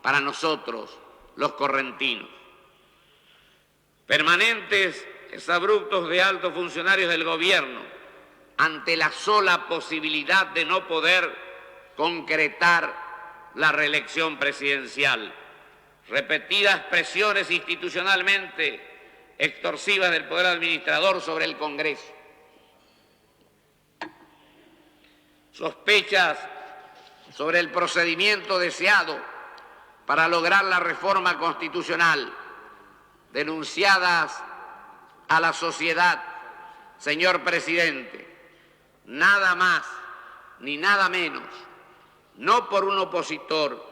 para nosotros, los correntinos. Permanentes exabruptos de altos funcionarios del gobierno ante la sola posibilidad de no poder concretar la reelección presidencial. Repetidas presiones institucionalmente extorsivas del poder administrador sobre el Congreso. Sospechas sobre el procedimiento deseado para lograr la reforma constitucional, denunciadas a la sociedad, señor presidente, nada más ni nada menos, no por un opositor,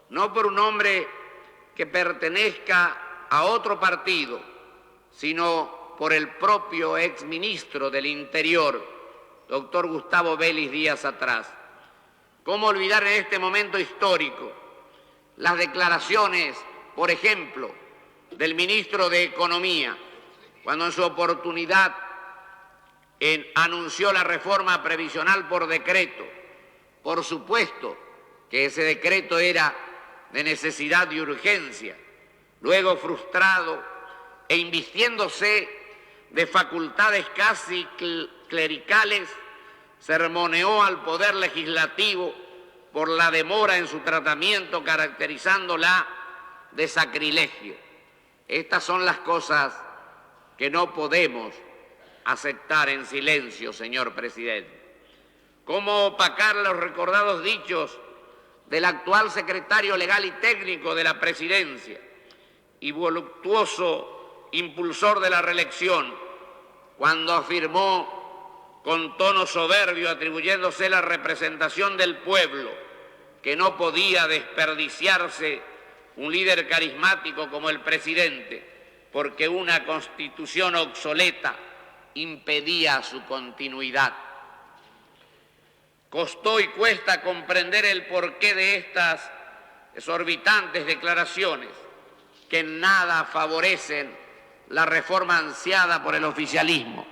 no por un hombre que pertenezca a otro partido, sino por el propio exministro del Interior, doctor Gustavo Vélez Díaz Atrás. ¿Cómo olvidar en este momento histórico las declaraciones, por ejemplo, del ministro de Economía, cuando en su oportunidad anunció la reforma previsional por decreto? Por supuesto que ese decreto era de necesidad y urgencia, luego frustrado e invistiéndose de facultades casi clericales, sermoneó al Poder Legislativo por la demora en su tratamiento, caracterizándola de sacrilegio. Estas son las cosas que no podemos aceptar en silencio, señor presidente. ¿Cómo opacar los recordados dichos del actual secretario legal y técnico de la presidencia y voluptuoso impulsor de la reelección, cuando afirmó con tono soberbio, atribuyéndose la representación del pueblo, que no podía desperdiciarse un líder carismático como el presidente, porque una constitución obsoleta impedía su continuidad? Costó y cuesta comprender el porqué de estas exorbitantes declaraciones que en nada favorecen la reforma ansiada por el oficialismo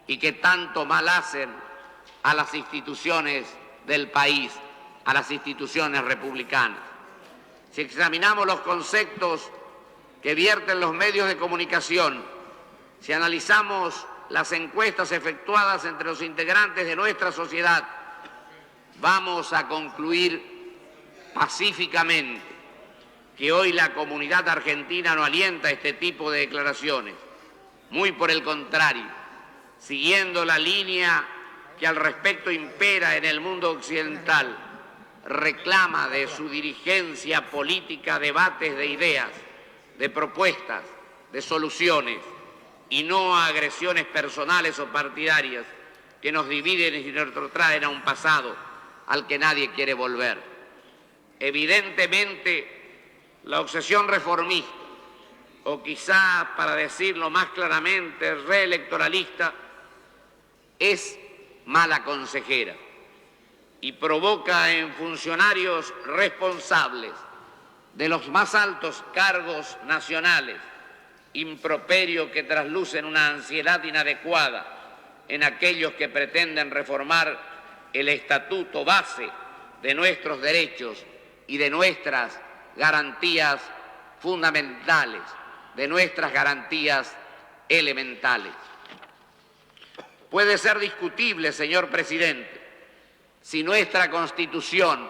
y que tanto mal hacen a las instituciones del país, a las instituciones republicanas. Si examinamos los conceptos que vierten los medios de comunicación, si analizamos las encuestas efectuadas entre los integrantes de nuestra sociedad, vamos a concluir pacíficamente que hoy la comunidad argentina no alienta este tipo de declaraciones. Muy por el contrario, siguiendo la línea que al respecto impera en el mundo occidental, reclama de su dirigencia política debates de ideas, de propuestas, de soluciones, y no agresiones personales o partidarias que nos dividen y nos retrotraen a un pasado al que nadie quiere volver. Evidentemente, la obsesión reformista, o quizá, para decirlo más claramente, reelectoralista, es mala consejera y provoca en funcionarios responsables de los más altos cargos nacionales improperio que traslucen una ansiedad inadecuada en aquellos que pretenden reformar el estatuto base de nuestros derechos y de nuestras garantías fundamentales, de nuestras garantías elementales. Puede ser discutible, señor presidente, si nuestra Constitución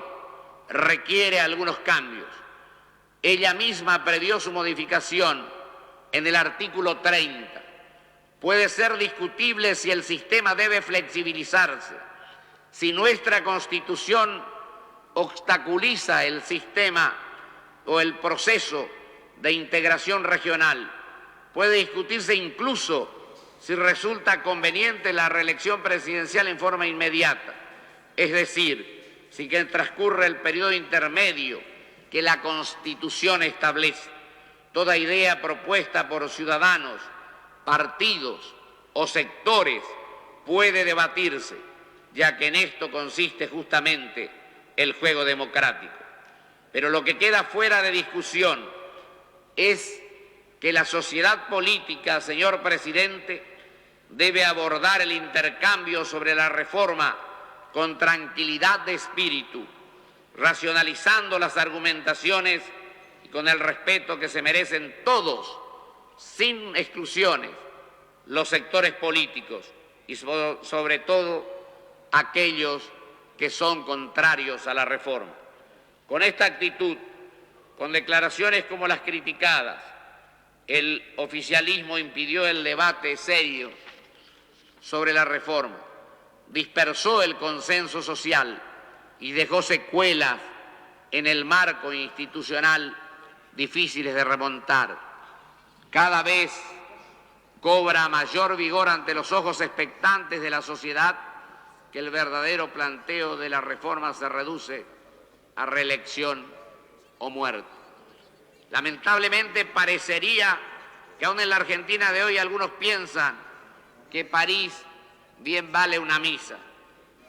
requiere algunos cambios. Ella misma previó su modificación en el artículo 30. Puede ser discutible si el sistema debe flexibilizarse, si nuestra Constitución obstaculiza el sistema o el proceso de integración regional. Puede discutirse incluso si resulta conveniente la reelección presidencial en forma inmediata, es decir, si que transcurre el periodo intermedio que la Constitución establece. Toda idea propuesta por ciudadanos, partidos o sectores puede debatirse, ya que en esto consiste justamente el juego democrático. Pero lo que queda fuera de discusión es que la sociedad política, señor presidente, debe abordar el intercambio sobre la reforma con tranquilidad de espíritu, racionalizando las argumentaciones y con el respeto que se merecen todos, sin exclusiones, los sectores políticos y sobre todo aquellos que son contrarios a la reforma. Con esta actitud, con declaraciones como las criticadas, el oficialismo impidió el debate serio sobre la reforma, dispersó el consenso social y dejó secuelas en el marco institucional difíciles de remontar. Cada vez cobra mayor vigor ante los ojos expectantes de la sociedad que el verdadero planteo de la reforma se reduce a reelección o muerte. Lamentablemente parecería que aún en la Argentina de hoy algunos piensan que París bien vale una misa.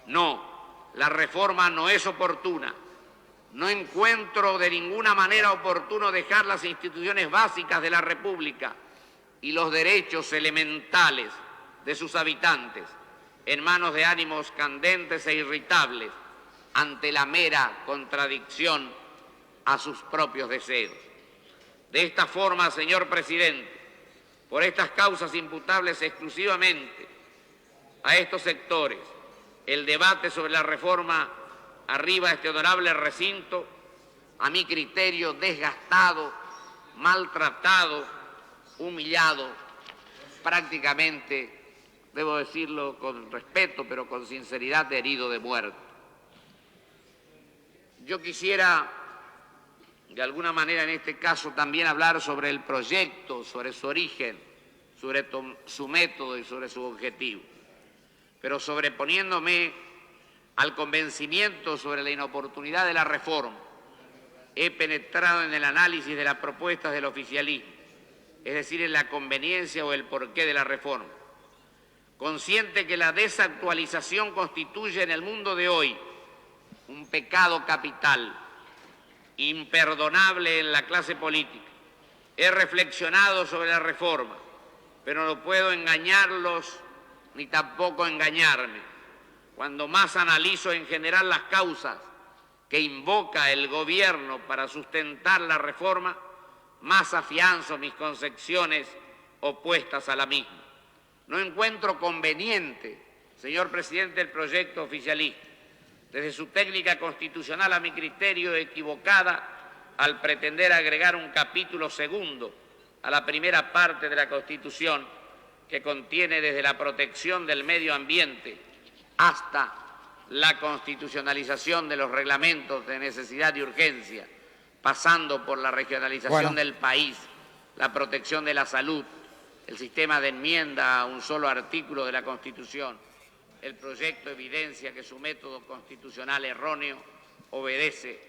No, la reforma no es oportuna. No encuentro de ninguna manera oportuno dejar las instituciones básicas de la República y los derechos elementales de sus habitantes en manos de ánimos candentes e irritables ante la mera contradicción a sus propios deseos. De esta forma, señor presidente, por estas causas imputables exclusivamente a estos sectores, el debate sobre la reforma arriba a este honorable recinto, a mi criterio, desgastado, maltratado, humillado, prácticamente, debo decirlo con respeto, pero con sinceridad, herido de muerte. Yo quisiera, de alguna manera en este caso, también hablar sobre el proyecto, sobre su origen, sobre su método y sobre su objetivo, pero sobreponiéndome al convencimiento sobre la inoportunidad de la reforma, he penetrado en el análisis de las propuestas del oficialismo, es decir, en la conveniencia o el porqué de la reforma. Consciente que la desactualización constituye en el mundo de hoy un pecado capital, imperdonable en la clase política. He reflexionado sobre la reforma, pero no puedo engañarlos ni tampoco engañarme. Cuando más analizo en general las causas que invoca el gobierno para sustentar la reforma, más afianzo mis concepciones opuestas a la misma. No encuentro conveniente, señor presidente, el proyecto oficialista, desde su técnica constitucional a mi criterio equivocada al pretender agregar un capítulo segundo a la primera parte de la Constitución que contiene desde la protección del medio ambiente hasta la constitucionalización de los reglamentos de necesidad y urgencia, pasando por la regionalización del país, la protección de la salud, el sistema de enmienda a un solo artículo de la Constitución. El proyecto evidencia que su método constitucional erróneo obedece,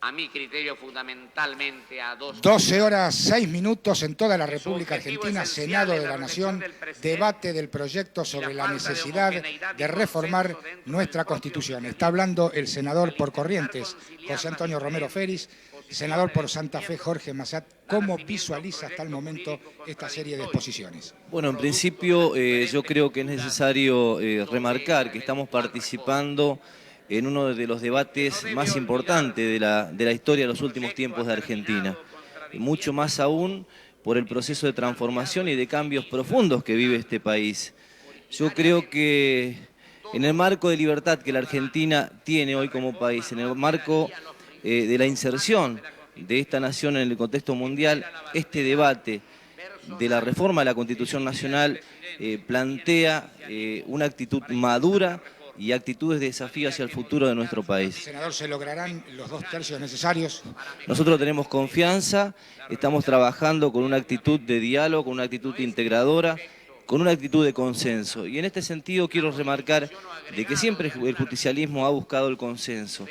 a mi criterio, fundamentalmente a 12 horas 6 minutos en toda la República Argentina, Senado de la Nación, debate del proyecto sobre la necesidad de reformar nuestra Constitución. Está hablando el senador por Corrientes, José Antonio Romero Feris, senador por Santa Fe, Jorge Massat. ¿Cómo visualiza hasta el momento esta serie de exposiciones? Bueno, en principio yo creo que es necesario remarcar que estamos participando en uno de los debates más importantes de la historia de los últimos tiempos de Argentina. Mucho más aún por el proceso de transformación y de cambios profundos que vive este país. Yo creo que en el marco de libertad que la Argentina tiene hoy como país, en el marco de la inserción de esta nación en el contexto mundial, este debate de la reforma de la Constitución Nacional plantea una actitud madura y actitudes de desafío hacia el futuro de nuestro país. Senador, ¿se lograrán los 2 tercios necesarios? Nosotros tenemos confianza, estamos trabajando con una actitud de diálogo, con una actitud integradora, con una actitud de consenso. Y en este sentido quiero remarcar de que siempre el justicialismo ha buscado el consenso.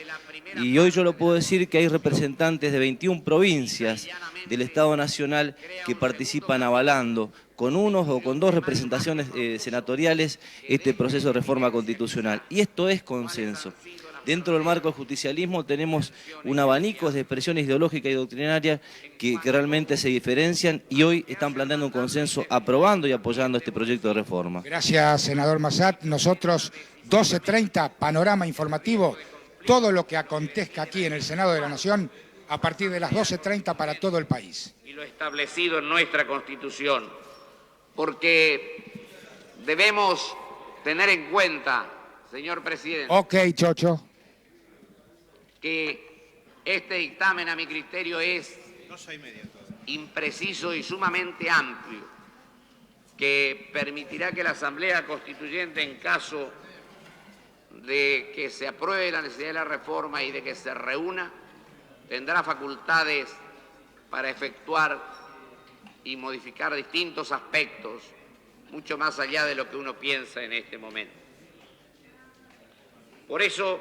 Y hoy yo lo puedo decir que hay representantes de 21 provincias del Estado Nacional que participan avalando con unos o con 2 representaciones senatoriales este proceso de reforma constitucional. Y esto es consenso. Dentro del marco del justicialismo tenemos un abanico de expresiones ideológicas y doctrinarias que realmente se diferencian y hoy están planteando un consenso aprobando y apoyando este proyecto de reforma. Gracias, senador Massat. Nosotros, 12:30, panorama informativo. Todo lo que acontezca aquí en el Senado de la Nación a partir de las 12:30 para todo el país. Y lo establecido en nuestra Constitución, porque debemos tener en cuenta, señor presidente, Ok, Chocho. que este dictamen, a mi criterio, es impreciso y sumamente amplio, que permitirá que la Asamblea Constituyente, en caso de que se apruebe la necesidad de la reforma y de que se reúna, tendrá facultades para efectuar y modificar distintos aspectos, mucho más allá de lo que uno piensa en este momento. Por eso,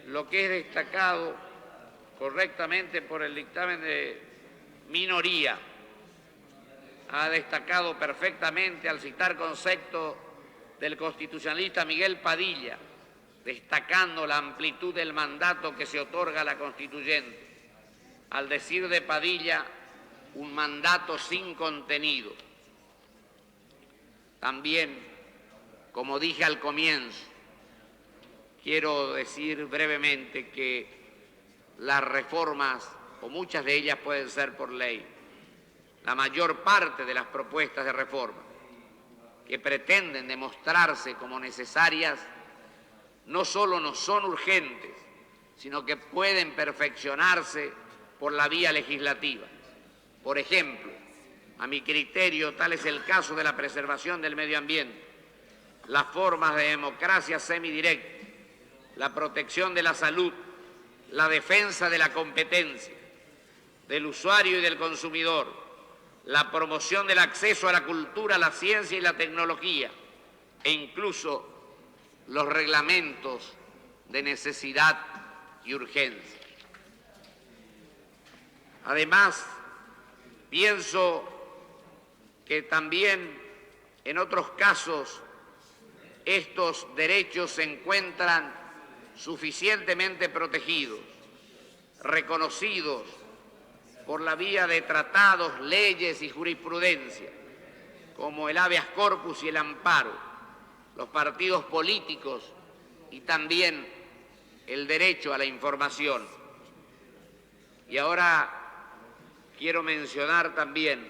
lo que es destacado correctamente por el dictamen de minoría, ha destacado perfectamente al citar concepto del constitucionalista Miguel Padilla, destacando la amplitud del mandato que se otorga a la constituyente. Al decir de Padilla, un mandato sin contenido. También, como dije al comienzo, quiero decir brevemente que las reformas, o muchas de ellas pueden ser por ley, la mayor parte de las propuestas de reforma que pretenden demostrarse como necesarias, no solo no son urgentes, sino que pueden perfeccionarse por la vía legislativa. Por ejemplo, a mi criterio, tal es el caso de la preservación del medio ambiente, las formas de democracia semidirecta, la protección de la salud, la defensa de la competencia, del usuario y del consumidor, la promoción del acceso a la cultura, la ciencia y la tecnología, e incluso los reglamentos de necesidad y urgencia. Además, pienso que también en otros casos estos derechos se encuentran suficientemente protegidos, reconocidos por la vía de tratados, leyes y jurisprudencia, como el habeas corpus y el amparo, los partidos políticos y también el derecho a la información. Y ahora quiero mencionar también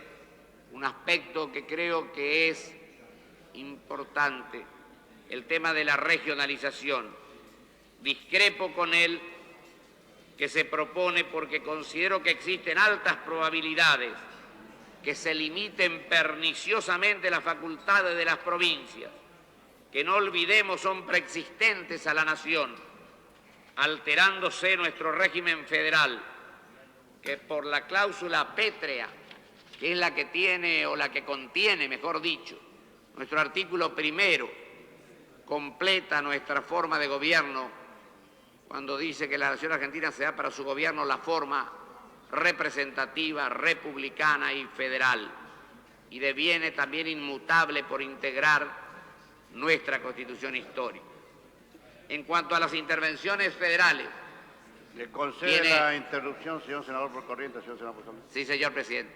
un aspecto que creo que es importante, el tema de la regionalización. Discrepo con él que se propone porque considero que existen altas probabilidades que se limiten perniciosamente las facultades de las provincias, que no olvidemos son preexistentes a la nación, alterándose nuestro régimen federal, que por la cláusula pétrea, que es la que tiene o la que contiene, mejor dicho, nuestro artículo primero, completa nuestra forma de gobierno cuando dice que la nación argentina se da para su gobierno la forma representativa, republicana y federal, y deviene también inmutable por integrar nuestra Constitución histórica. En cuanto a las intervenciones federales... ¿Le concede la interrupción, señor senador por corriente, señor senador por corriente? Sí, señor presidente.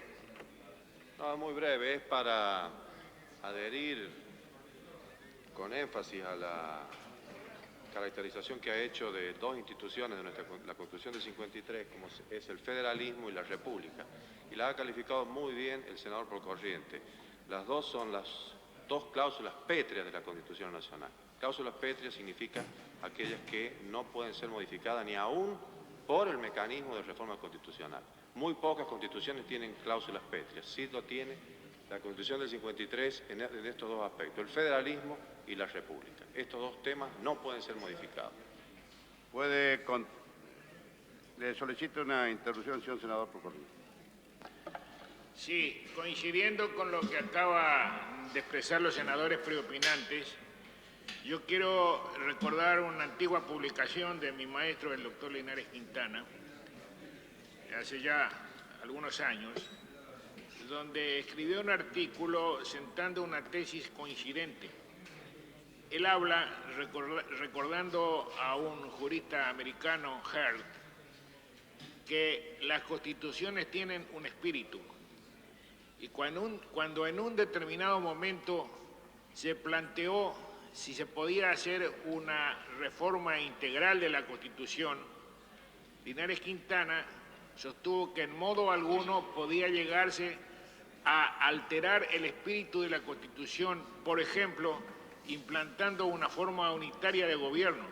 No, muy breve, es para adherir con énfasis a la caracterización que ha hecho de dos instituciones de la Constitución del 53, como es el federalismo y la república, y la ha calificado muy bien el senador por corriente. Las dos son las dos cláusulas pétreas de la Constitución Nacional. Cláusulas pétreas significa aquellas que no pueden ser modificadas ni aún por el mecanismo de reforma constitucional. Muy pocas constituciones tienen cláusulas pétreas, sí lo tiene la Constitución del 53 en estos dos aspectos, el federalismo y la república. Estos dos temas no pueden ser modificados. Le solicito una interrupción, señor senador, por corriente. Sí, coincidiendo con lo que acaba de expresar los senadores preopinantes, yo quiero recordar una antigua publicación de mi maestro, el doctor Linares Quintana, hace ya algunos años, donde escribió un artículo sentando una tesis coincidente. Él habla, recordando a un jurista americano, Heard, que las constituciones tienen un espíritu. Y cuando en un determinado momento se planteó si se podía hacer una reforma integral de la Constitución, Linares Quintana sostuvo que en modo alguno podía llegarse a alterar el espíritu de la Constitución, por ejemplo, implantando una forma unitaria de gobierno,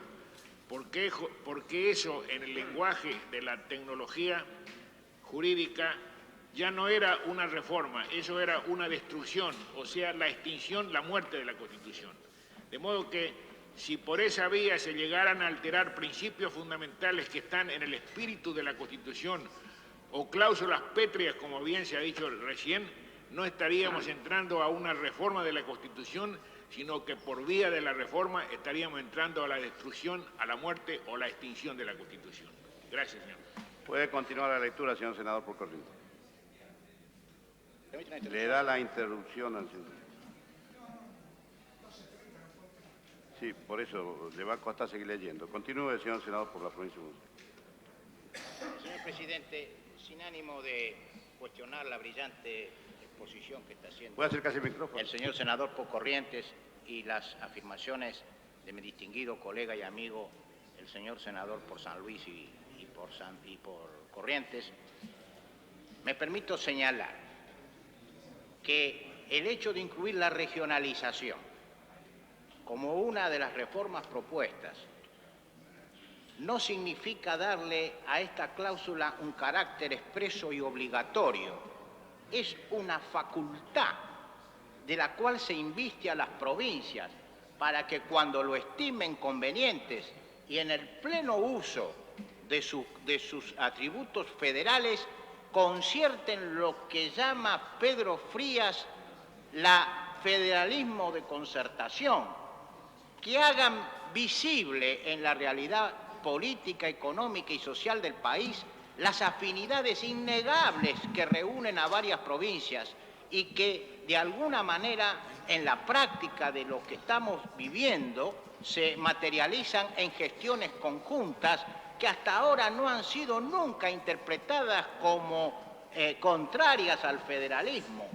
porque eso en el lenguaje de la tecnología jurídica ya no era una reforma, eso era una destrucción, o sea, la extinción, la muerte de la Constitución. De modo que si por esa vía se llegaran a alterar principios fundamentales que están en el espíritu de la Constitución o cláusulas pétreas, como bien se ha dicho recién, no estaríamos entrando a una reforma de la Constitución, sino que por vía de la reforma estaríamos entrando a la destrucción, a la muerte o la extinción de la Constitución. Gracias, señor. Puede continuar la lectura, señor senador, por corriente. Le da la interrupción al señor. Sí, por eso le va a costar seguir leyendo. Continúe, señor senador, por la provincia de Buenos Aires. Señor presidente, sin ánimo de cuestionar la brillante exposición que está haciendo ¿Puede acercarse el micrófono? el señor senador por Corrientes y las afirmaciones de mi distinguido colega y amigo, el señor senador por San Luis y por Corrientes, me permito señalar que el hecho de incluir la regionalización como una de las reformas propuestas no significa darle a esta cláusula un carácter expreso y obligatorio. Es una facultad de la cual se inviste a las provincias para que cuando lo estimen convenientes y en el pleno uso de sus atributos federales, concierten lo que llama Pedro Frías la federalismo de concertación, que hagan visible en la realidad política, económica y social del país las afinidades innegables que reúnen a varias provincias y que de alguna manera en la práctica de lo que estamos viviendo se materializan en gestiones conjuntas que hasta ahora no han sido nunca interpretadas como contrarias al federalismo.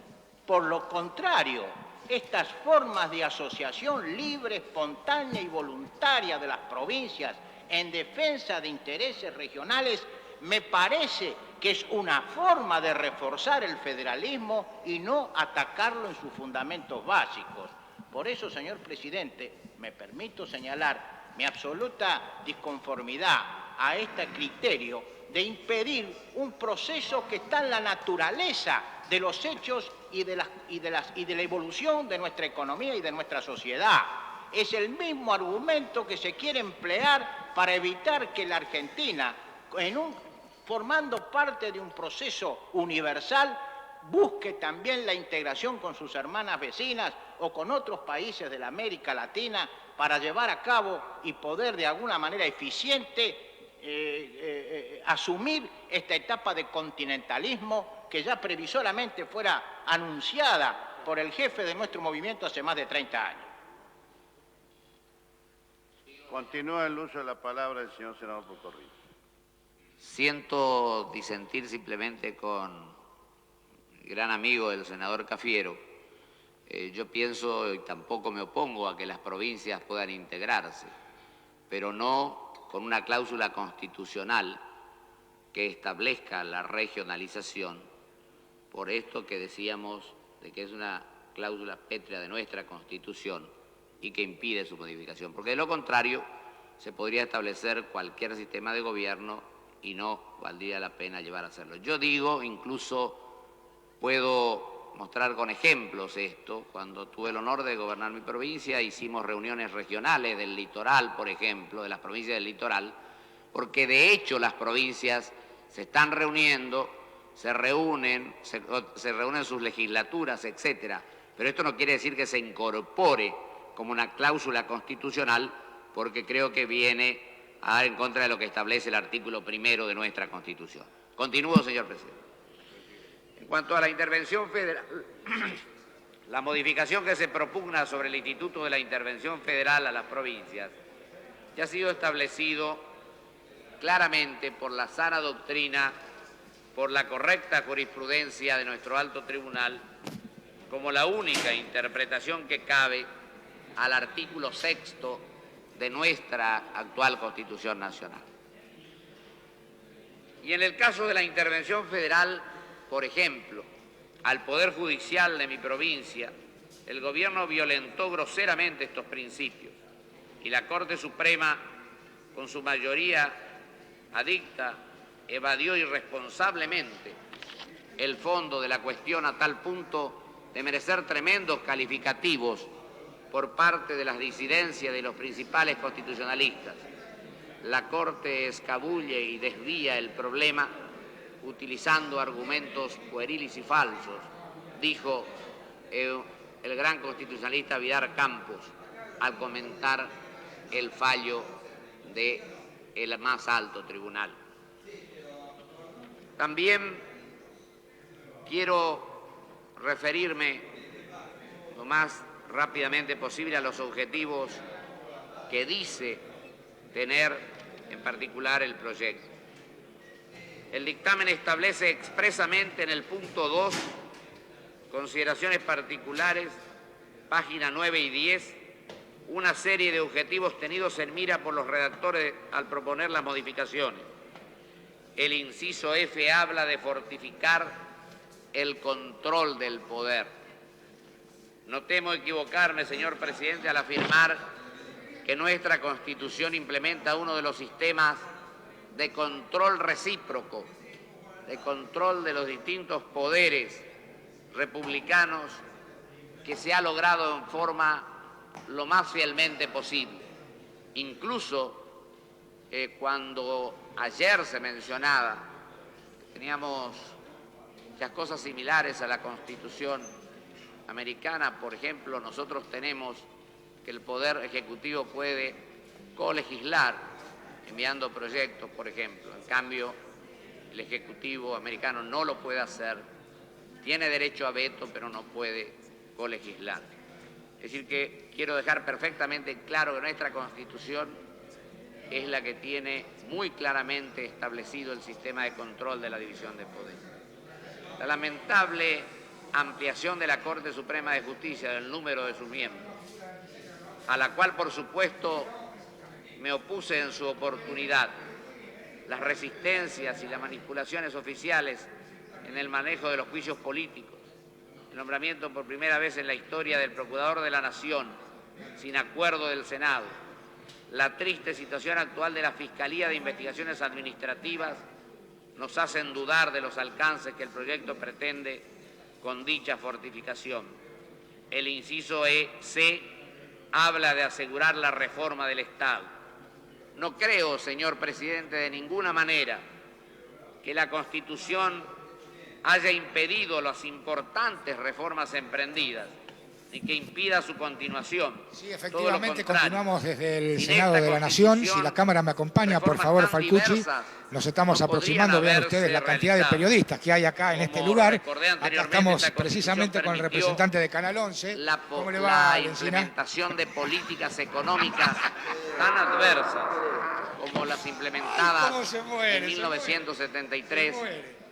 Por lo contrario, estas formas de asociación libre, espontánea y voluntaria de las provincias en defensa de intereses regionales me parece que es una forma de reforzar el federalismo y no atacarlo en sus fundamentos básicos. Por eso, señor presidente, me permito señalar mi absoluta disconformidad a este criterio de impedir un proceso que está en la naturaleza de los hechos y de la evolución de nuestra economía y de nuestra sociedad. Es el mismo argumento que se quiere emplear para evitar que la Argentina, formando parte de un proceso universal, busque también la integración con sus hermanas vecinas o con otros países de la América Latina para llevar a cabo y poder de alguna manera eficiente asumir esta etapa de continentalismo que ya previsoramente fuera anunciada por el jefe de nuestro movimiento hace más de 30 años. Continúa el uso de la palabra el señor senador por Corrientes. Siento disentir simplemente con el gran amigo del senador Cafiero. Yo pienso y tampoco me opongo a que las provincias puedan integrarse, pero no con una cláusula constitucional que establezca la regionalización, por esto que decíamos de que es una cláusula pétrea de nuestra Constitución y que impide su modificación, porque de lo contrario se podría establecer cualquier sistema de gobierno y no valdría la pena llevar a hacerlo. Yo digo, incluso puedo mostrar con ejemplos esto, cuando tuve el honor de gobernar mi provincia hicimos reuniones regionales del litoral, por ejemplo, de las provincias del litoral, porque de hecho las provincias se están reuniendo, se reúnen sus legislaturas, etcétera, pero esto no quiere decir que se incorpore como una cláusula constitucional, porque creo que viene a dar en contra de lo que establece el artículo 1 de nuestra Constitución. Continúo, señor presidente. En cuanto a la intervención federal, la modificación que se propugna sobre el Instituto de la Intervención Federal a las provincias ya ha sido establecido claramente por la sana doctrina, por la correcta jurisprudencia de nuestro alto tribunal, como la única interpretación que cabe al artículo 6º de nuestra actual Constitución Nacional. Y en el caso de la intervención federal, por ejemplo, al Poder Judicial de mi provincia, el gobierno violentó groseramente estos principios y la Corte Suprema, con su mayoría adicta, evadió irresponsablemente el fondo de la cuestión a tal punto de merecer tremendos calificativos por parte de las disidencias de los principales constitucionalistas. La Corte escabulle y desvía el problema utilizando argumentos pueriles y falsos, dijo el gran constitucionalista Vidal Campos al comentar el fallo del más alto tribunal. También quiero referirme lo más rápidamente posible a los objetivos que dice tener en particular el proyecto. El dictamen establece expresamente en el punto 2, consideraciones particulares, páginas 9 y 10, una serie de objetivos tenidos en mira por los redactores al proponer las modificaciones. El inciso F habla de fortificar el control del poder. No temo equivocarme, señor presidente, al afirmar que nuestra Constitución implementa uno de los sistemas de control recíproco, de control de los distintos poderes republicanos que se ha logrado en forma lo más fielmente posible. Incluso cuando ayer se mencionaba que teníamos muchas cosas similares a la Constitución americana, por ejemplo, nosotros tenemos que el Poder Ejecutivo puede colegislar enviando proyectos, por ejemplo. En cambio, el Ejecutivo americano no lo puede hacer, tiene derecho a veto, pero no puede colegislar. Es decir, que quiero dejar perfectamente claro que nuestra Constitución es la que tiene muy claramente establecido el sistema de control de la división de poder. La lamentable ampliación de la Corte Suprema de Justicia del número de sus miembros, a la cual, por supuesto, me opuse en su oportunidad, las resistencias y las manipulaciones oficiales en el manejo de los juicios políticos, el nombramiento por primera vez en la historia del Procurador de la Nación, sin acuerdo del Senado, la triste situación actual de la Fiscalía de Investigaciones Administrativas, nos hacen dudar de los alcances que el proyecto pretende con dicha fortificación. El inciso C habla de asegurar la reforma del Estado. No creo, señor presidente, de ninguna manera que la Constitución haya impedido las importantes reformas emprendidas ni que impida su continuación. Sí, efectivamente, continuamos desde el Senado de la Nación. Si la Cámara me acompaña, por favor, Falcucci. Nos estamos aproximando, vean ustedes la cantidad de periodistas que hay acá en este lugar. Acá estamos precisamente con el representante de Canal 11. ¿Cómo le va, la implementación de políticas económicas tan adversas como las implementadas en 1973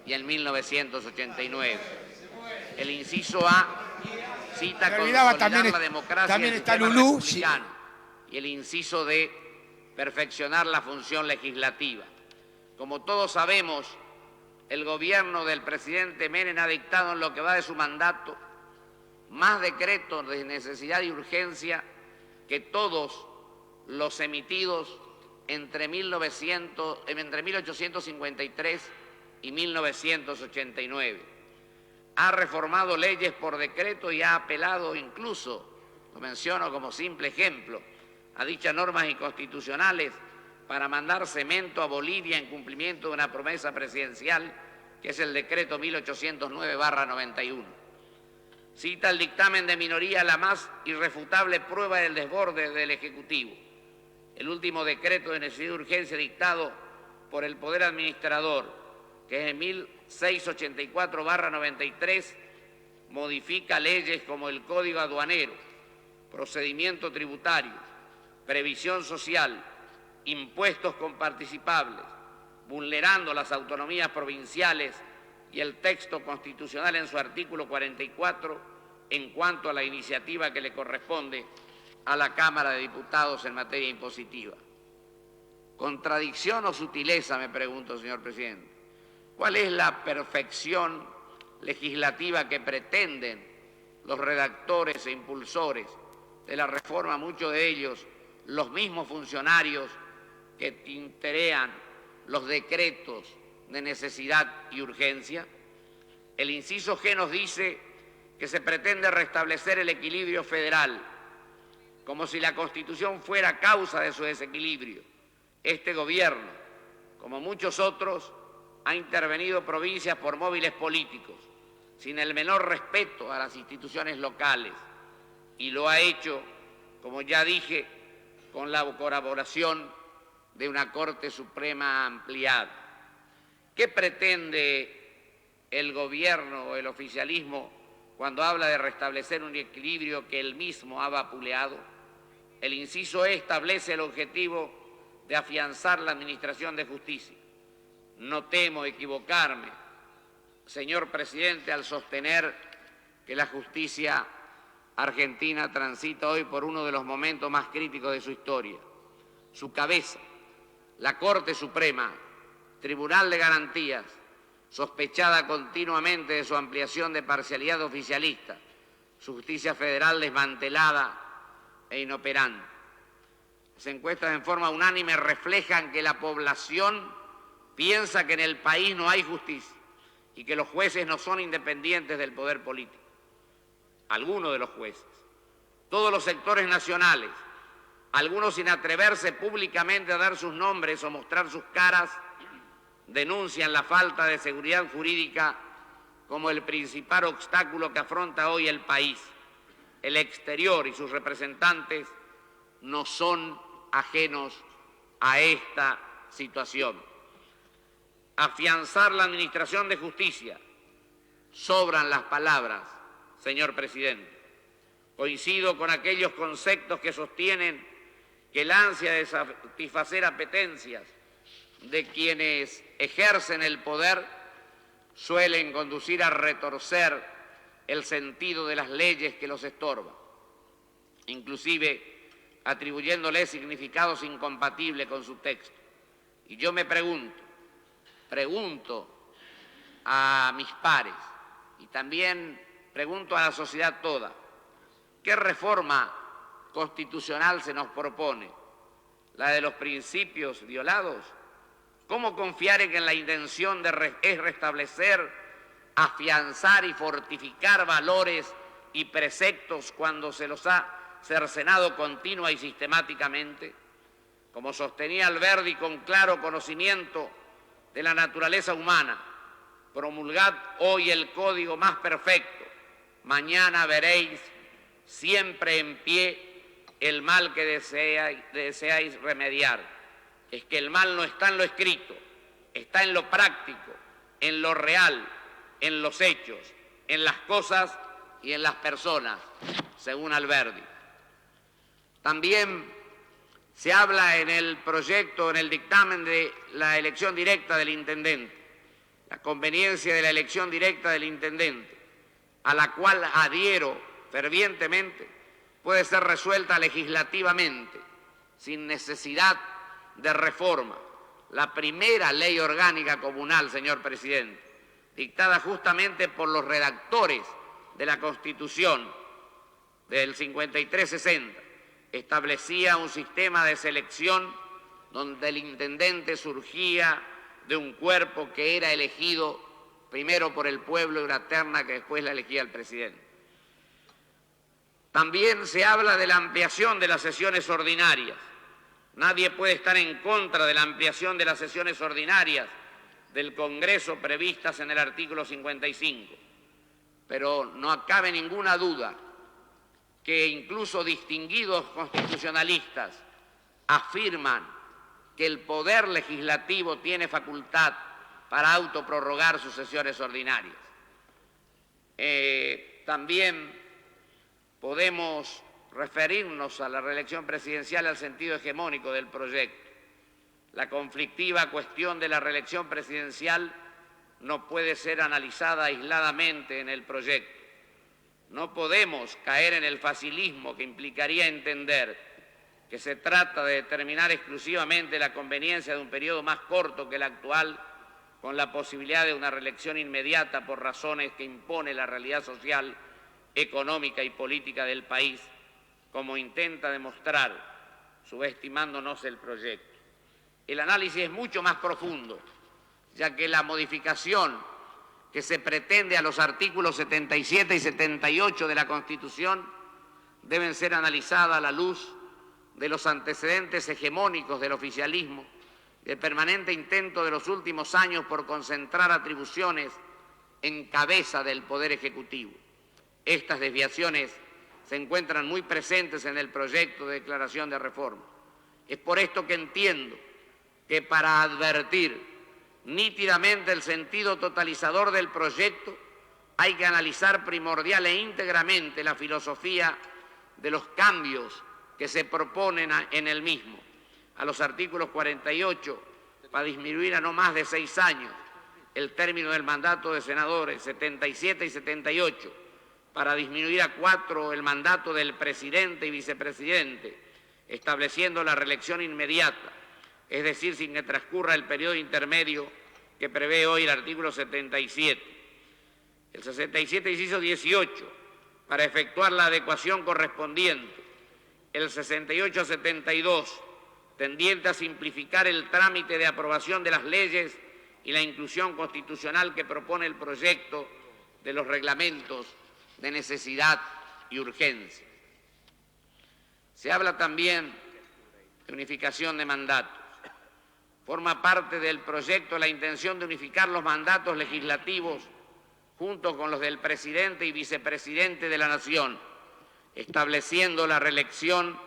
y en 1989. El inciso A cita consolidar la democracia también y el está sistema Lulú, republicano. Y el inciso D, perfeccionar la función legislativa. Como todos sabemos, el gobierno del presidente Menem ha dictado en lo que va de su mandato más decretos de necesidad y urgencia que todos los emitidos entre 1853 y 1989. Ha reformado leyes por decreto y ha apelado incluso, lo menciono como simple ejemplo, a dichas normas inconstitucionales para mandar cemento a Bolivia en cumplimiento de una promesa presidencial, que es el decreto 1809/91. Cita el dictamen de minoría la más irrefutable prueba del desborde del Ejecutivo. El último decreto de necesidad y urgencia dictado por el Poder Administrador, que es el 1684/93, modifica leyes como el Código Aduanero, procedimiento tributario, previsión social, impuestos comparticipables, vulnerando las autonomías provinciales y el texto constitucional en su artículo 44 en cuanto a la iniciativa que le corresponde a la Cámara de Diputados en materia impositiva. ¿Contradicción o sutileza, me pregunto, señor presidente? ¿Cuál es la perfección legislativa que pretenden los redactores e impulsores de la reforma, muchos de ellos los mismos funcionarios que tinterean los decretos de necesidad y urgencia? El inciso G nos dice que se pretende restablecer el equilibrio federal, como si la Constitución fuera causa de su desequilibrio. Este gobierno, como muchos otros, ha intervenido provincias por móviles políticos, sin el menor respeto a las instituciones locales, y lo ha hecho, como ya dije, con la colaboración de una Corte Suprema ampliada. ¿Qué pretende el gobierno o el oficialismo cuando habla de restablecer un equilibrio que él mismo ha vapuleado? El inciso E establece el objetivo de afianzar la administración de justicia. No temo equivocarme, señor presidente, al sostener que la justicia argentina transita hoy por uno de los momentos más críticos de su historia. Su cabeza, la Corte Suprema, Tribunal de Garantías, sospechada continuamente de su ampliación de parcialidad oficialista, su justicia federal desmantelada e inoperante. Las encuestas en forma unánime reflejan que la población piensa que en el país no hay justicia y que los jueces no son independientes del poder político. Algunos de los jueces, todos los sectores nacionales, algunos sin atreverse públicamente a dar sus nombres o mostrar sus caras, denuncian la falta de seguridad jurídica como el principal obstáculo que afronta hoy el país. El exterior y sus representantes no son ajenos a esta situación. Afianzar la administración de justicia. Sobran las palabras, señor presidente. Coincido con aquellos conceptos que sostienen que el ansia de satisfacer apetencias de quienes ejercen el poder suelen conducir a retorcer el sentido de las leyes que los estorban, inclusive atribuyéndoles significados incompatibles con su texto. Y yo me pregunto a mis pares y también pregunto a la sociedad toda, ¿qué reforma constitucional se nos propone? ¿La de los principios violados? ¿Cómo confiar en que la intención es restablecer, afianzar y fortificar valores y preceptos cuando se los ha cercenado continua y sistemáticamente? Como sostenía Alberdi con claro conocimiento de la naturaleza humana, promulgad hoy el código más perfecto, mañana veréis siempre en pie el mal que deseáis remediar. Es que el mal no está en lo escrito, está en lo práctico, en lo real, en los hechos, en las cosas y en las personas, según Alberdi. También se habla en el proyecto, en el dictamen de la elección directa del intendente, la conveniencia de la elección directa del intendente, a la cual adhiero fervientemente, puede ser resuelta legislativamente, sin necesidad de reforma. La primera ley orgánica comunal, señor presidente, dictada justamente por los redactores de la Constitución del 53-60, establecía un sistema de selección donde el intendente surgía de un cuerpo que era elegido primero por el pueblo y una terna que después la elegía el presidente. También se habla de la ampliación de las sesiones ordinarias. Nadie puede estar en contra de la ampliación de las sesiones ordinarias del Congreso previstas en el artículo 55, pero no cabe ninguna duda que incluso distinguidos constitucionalistas afirman que el Poder Legislativo tiene facultad para autoprorrogar sus sesiones ordinarias. También podemos referirnos a la reelección presidencial al sentido hegemónico del proyecto. La conflictiva cuestión de la reelección presidencial no puede ser analizada aisladamente en el proyecto. No podemos caer en el facilismo que implicaría entender que se trata de determinar exclusivamente la conveniencia de un periodo más corto que el actual con la posibilidad de una reelección inmediata por razones que impone la realidad social, económica y política del país, como intenta demostrar, subestimándonos el proyecto. El análisis es mucho más profundo, ya que la modificación que se pretende a los artículos 77 y 78 de la Constitución deben ser analizadas a la luz de los antecedentes hegemónicos del oficialismo, el permanente intento de los últimos años por concentrar atribuciones en cabeza del Poder Ejecutivo. Estas desviaciones se encuentran muy presentes en el proyecto de declaración de reforma. Es por esto que entiendo que para advertir nítidamente el sentido totalizador del proyecto hay que analizar primordial e íntegramente la filosofía de los cambios que se proponen en el mismo. A los artículos 48, para disminuir a no más de 6 años el término del mandato de senadores, 77 y 78, para disminuir a 4 el mandato del presidente y vicepresidente, estableciendo la reelección inmediata, es decir, sin que transcurra el periodo intermedio que prevé hoy el artículo 77. El 67, inciso 18, para efectuar la adecuación correspondiente. El 68-72, tendiente a simplificar el trámite de aprobación de las leyes y la inclusión constitucional que propone el proyecto de los reglamentos de necesidad y urgencia. Se habla también de unificación de mandatos. Forma parte del proyecto la intención de unificar los mandatos legislativos junto con los del presidente y vicepresidente de la Nación, estableciendo la reelección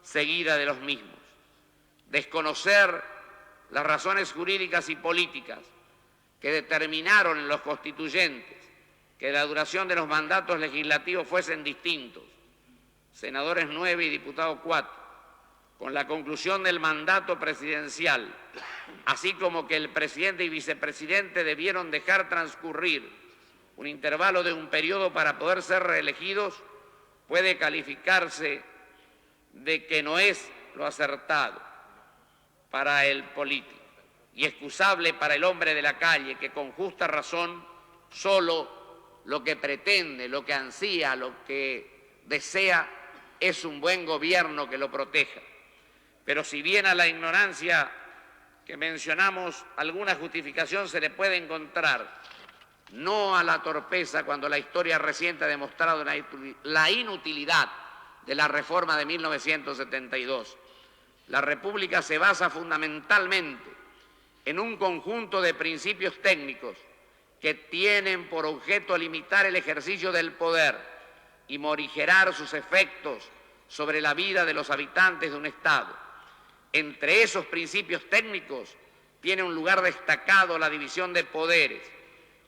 seguida de los mismos. Desconocer las razones jurídicas y políticas que determinaron en los constituyentes que la duración de los mandatos legislativos fuesen distintos, senadores 9 y diputados 4, con la conclusión del mandato presidencial, así como que el presidente y vicepresidente debieron dejar transcurrir un intervalo de un periodo para poder ser reelegidos, puede calificarse de que no es lo acertado para el político y excusable para el hombre de la calle que con justa razón solo lo que pretende, lo que ansía, lo que desea es un buen gobierno que lo proteja. Pero si bien a la ignorancia que mencionamos alguna justificación se le puede encontrar, no a la torpeza cuando la historia reciente ha demostrado la inutilidad de la reforma de 1972. La República se basa fundamentalmente en un conjunto de principios técnicos que tienen por objeto limitar el ejercicio del poder y morigerar sus efectos sobre la vida de los habitantes de un Estado. Entre esos principios técnicos tiene un lugar destacado la división de poderes,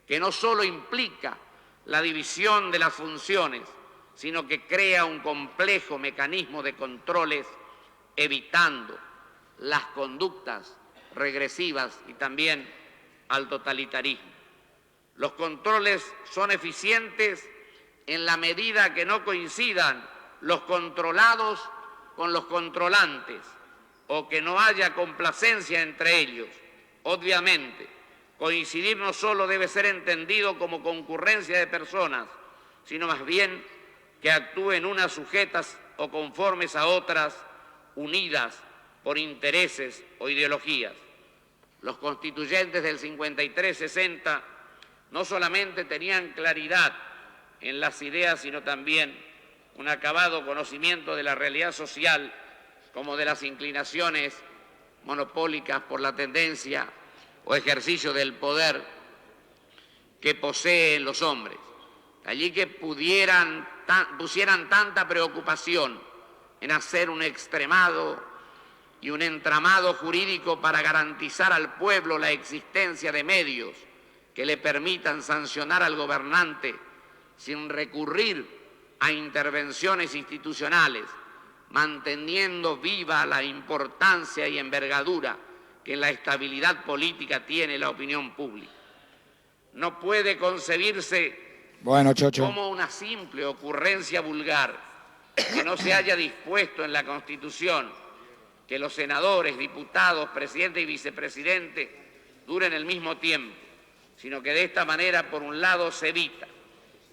que no solo implica la división de las funciones, sino que crea un complejo mecanismo de controles, evitando las conductas regresivas y también al totalitarismo. Los controles son eficientes en la medida que no coincidan los controlados con los controlantes o que no haya complacencia entre ellos. Obviamente, coincidir no solo debe ser entendido como concurrencia de personas, sino más bien que actúen unas sujetas o conformes a otras, unidas por intereses o ideologías. Los constituyentes del 53-60 no solamente tenían claridad en las ideas, sino también un acabado conocimiento de la realidad social como de las inclinaciones monopólicas por la tendencia o ejercicio del poder que poseen los hombres. Allí que pusieran tanta preocupación en hacer un extremado y un entramado jurídico para garantizar al pueblo la existencia de medios que le permitan sancionar al gobernante sin recurrir a intervenciones institucionales, manteniendo viva la importancia y envergadura que en la estabilidad política tiene la opinión pública. No puede concebirse como una simple ocurrencia vulgar que no se haya dispuesto en la Constitución que los senadores, diputados, presidente y vicepresidente duren el mismo tiempo, sino que de esta manera, por un lado, se evita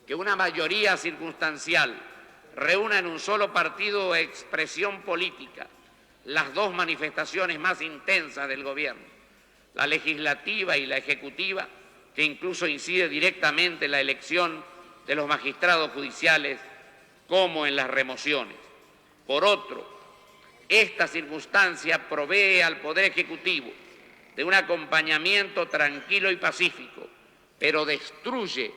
que una mayoría circunstancial reúna en un solo partido o expresión política las dos manifestaciones más intensas del gobierno, la legislativa y la ejecutiva, que incluso incide directamente en la elección de los magistrados judiciales como en las remociones. Por otro, esta circunstancia provee al Poder Ejecutivo de un acompañamiento tranquilo y pacífico, pero destruye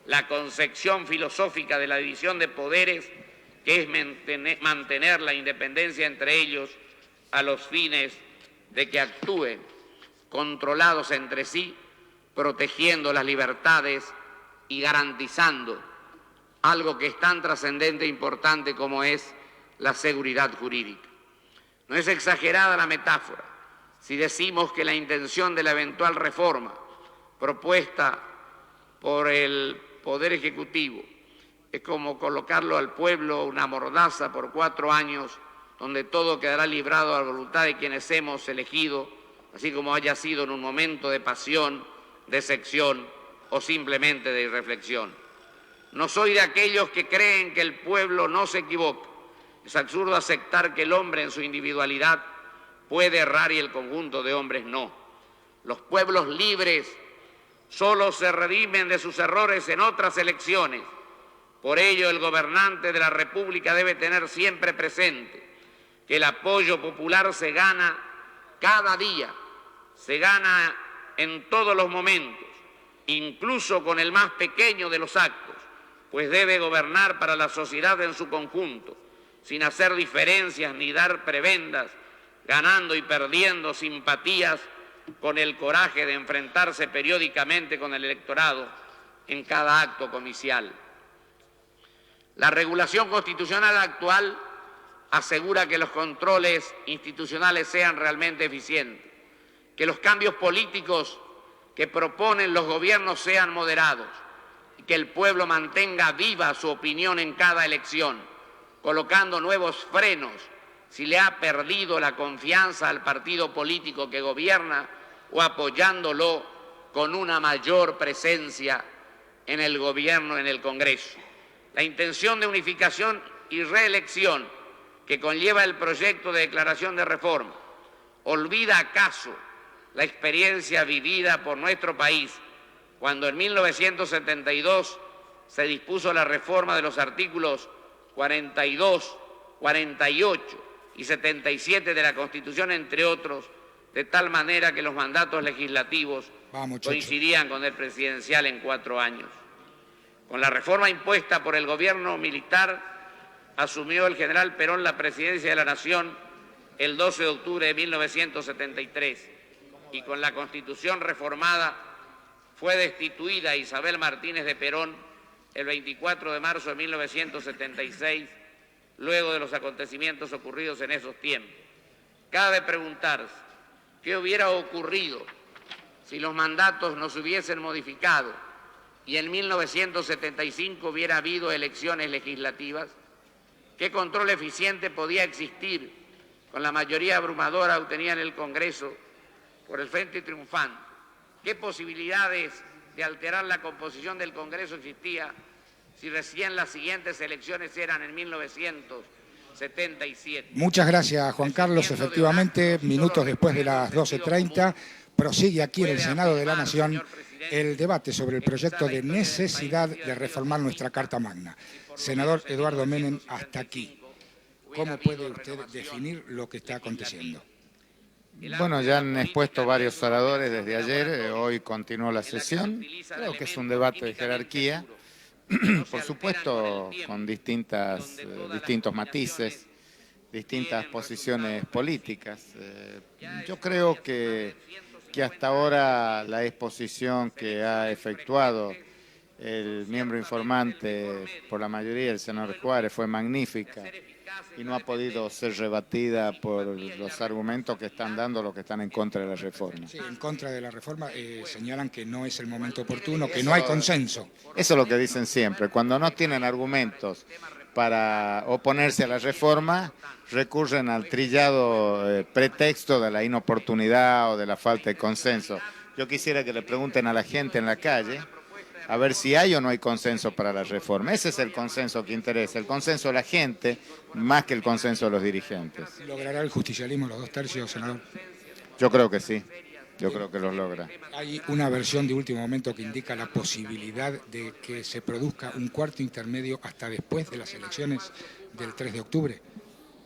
la concepción filosófica de la división de poderes, que es mantener la independencia entre ellos a los fines de que actúen controlados entre sí, protegiendo las libertades y garantizando algo que es tan trascendente e importante como es la seguridad jurídica. No es exagerada la metáfora si decimos que la intención de la eventual reforma propuesta por el Poder Ejecutivo es como colocarlo al pueblo una mordaza por 4 años, donde todo quedará librado a la voluntad de quienes hemos elegido, así como haya sido en un momento de pasión, de sección o simplemente de irreflexión. No soy de aquellos que creen que el pueblo no se equivoca. Es absurdo aceptar que el hombre en su individualidad puede errar y el conjunto de hombres no. Los pueblos libres solo se redimen de sus errores en otras elecciones. Por ello, el gobernante de la República debe tener siempre presente que el apoyo popular se gana cada día, se gana en todos los momentos, incluso con el más pequeño de los actos, pues debe gobernar para la sociedad en su conjunto, sin hacer diferencias ni dar prebendas, ganando y perdiendo simpatías con el coraje de enfrentarse periódicamente con el electorado en cada acto comicial. La regulación constitucional actual asegura que los controles institucionales sean realmente eficientes, que los cambios políticos que proponen los gobiernos sean moderados y que el pueblo mantenga viva su opinión en cada elección, colocando nuevos frenos si le ha perdido la confianza al partido político que gobierna o apoyándolo con una mayor presencia en el gobierno, en el Congreso. La intención de unificación y reelección que conlleva el proyecto de declaración de reforma olvida acaso la experiencia vivida por nuestro país cuando en 1972 se dispuso la reforma de los artículos 42, 48 y 77 de la Constitución, entre otros, de tal manera que los mandatos legislativos coincidían con el presidencial en 4 años. Con la reforma impuesta por el gobierno militar, asumió el general Perón la presidencia de la Nación el 12 de octubre de 1973 y con la Constitución reformada fue destituida Isabel Martínez de Perón el 24 de marzo de 1976, luego de los acontecimientos ocurridos en esos tiempos. Cabe preguntarse, ¿qué hubiera ocurrido si los mandatos no se hubiesen modificado y en 1975 hubiera habido elecciones legislativas? ¿Qué control eficiente podía existir con la mayoría abrumadora obtenida en el Congreso por el Frente Triunfante? ¿Qué posibilidades de alterar la composición del Congreso existía si recién las siguientes elecciones eran en 1977? Muchas gracias, Juan Carlos. Efectivamente, minutos después de las 12:30, prosigue aquí en el Senado de la Nación el debate sobre el proyecto de necesidad de reformar nuestra Carta Magna. Senador Eduardo Menem, hasta aquí. ¿Cómo puede usted definir lo que está aconteciendo? Bueno, ya han expuesto varios oradores desde ayer, hoy continuó la sesión. Creo que es un debate de jerarquía, por supuesto con distintos matices, distintas posiciones políticas. Yo creo que hasta ahora la exposición que ha efectuado el miembro informante por la mayoría, el senador Juárez, fue magnífica y no ha podido ser rebatida por los argumentos que están dando los que están en contra de la reforma. Sí, en contra de la reforma señalan que no es el momento oportuno, que no hay consenso. Eso es lo que dicen siempre. Cuando no tienen argumentos para oponerse a la reforma, recurren al trillado pretexto de la inoportunidad o de la falta de consenso. Yo quisiera que le pregunten a la gente en la calle a ver si hay o no hay consenso para la reforma. Ese es el consenso que interesa, el consenso de la gente más que el consenso de los dirigentes. ¿Logrará el justicialismo los 2 tercios, senador? Yo creo que sí, yo creo que los logra. Hay una versión de último momento que indica la posibilidad de que se produzca un cuarto intermedio hasta después de las elecciones del 3 de octubre.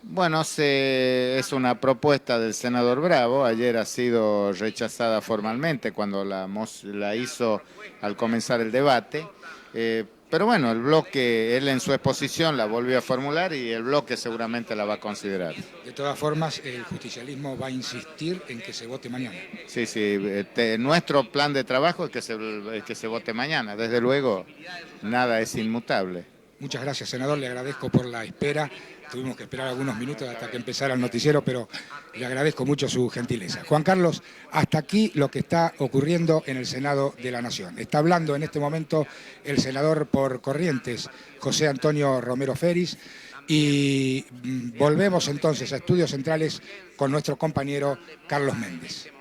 Bueno, es una propuesta del senador Bravo, ayer ha sido rechazada formalmente cuando la hizo al comenzar el debate, pero bueno, el bloque, él en su exposición la volvió a formular y el bloque seguramente la va a considerar. De todas formas, el justicialismo va a insistir en que se vote mañana. Sí, nuestro plan de trabajo es que se vote mañana, desde luego nada es inmutable. Muchas gracias, senador, le agradezco por la espera. Tuvimos que esperar algunos minutos hasta que empezara el noticiero, pero le agradezco mucho su gentileza. Juan Carlos, hasta aquí lo que está ocurriendo en el Senado de la Nación. Está hablando en este momento el senador por Corrientes, José Antonio Romero Feris, y volvemos entonces a Estudios Centrales con nuestro compañero Carlos Méndez.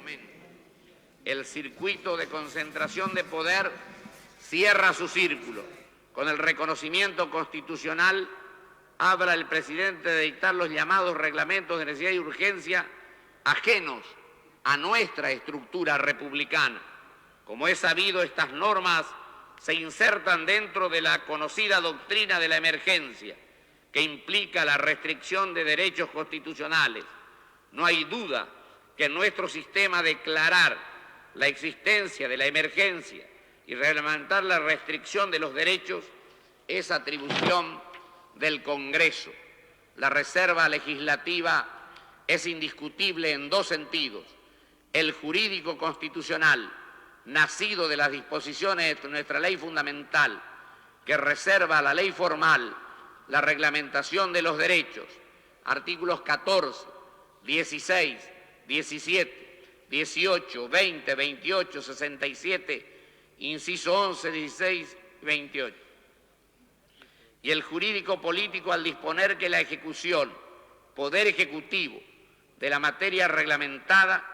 El circuito de concentración de poder cierra su círculo. Con el reconocimiento constitucional habla el presidente de dictar los llamados reglamentos de necesidad y urgencia ajenos a nuestra estructura republicana. Como es sabido, estas normas se insertan dentro de la conocida doctrina de la emergencia, que implica la restricción de derechos constitucionales. No hay duda que en nuestro sistema declarar la existencia de la emergencia y reglamentar la restricción de los derechos es atribución del Congreso. La reserva legislativa es indiscutible en 2 sentidos. El jurídico constitucional, nacido de las disposiciones de nuestra ley fundamental, que reserva a la ley formal la reglamentación de los derechos, artículos 14, 16, 17, 18, 20, 28, 67, inciso 11, 16 y 28. Y el jurídico político al disponer que la ejecución, poder ejecutivo, de la materia reglamentada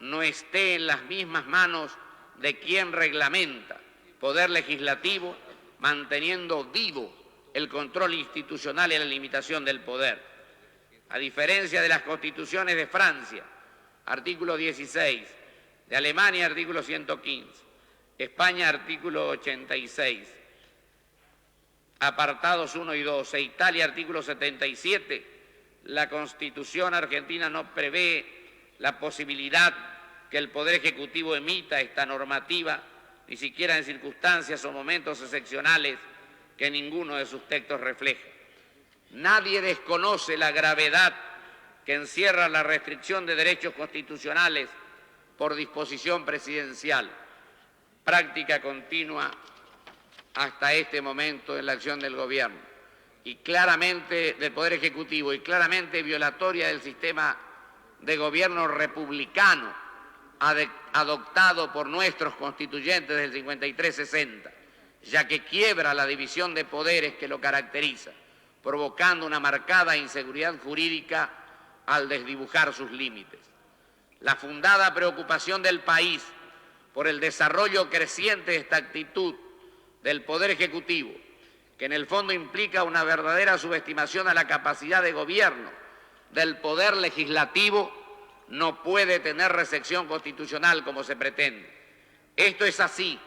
no esté en las mismas manos de quien reglamenta, poder legislativo, manteniendo vivo el control institucional y la limitación del poder. A diferencia de las constituciones de Francia, artículo 16, de Alemania, artículo 115, España, artículo 86, apartados 1 y 2, e Italia, artículo 77, la Constitución argentina no prevé la posibilidad que el Poder Ejecutivo emita esta normativa, ni siquiera en circunstancias o momentos excepcionales que ninguno de sus textos refleja. Nadie desconoce la gravedad que encierra la restricción de derechos constitucionales por disposición presidencial, práctica continua hasta este momento en la acción del Gobierno, y claramente del Poder Ejecutivo, y claramente violatoria del sistema de gobierno republicano adoptado por nuestros constituyentes del 53-60, ya que quiebra la división de poderes que lo caracteriza, provocando una marcada inseguridad jurídica al desdibujar sus límites. La fundada preocupación del país por el desarrollo creciente de esta actitud del Poder Ejecutivo, que en el fondo implica una verdadera subestimación a la capacidad de gobierno del Poder Legislativo, no puede tener recepción constitucional como se pretende. Esto es así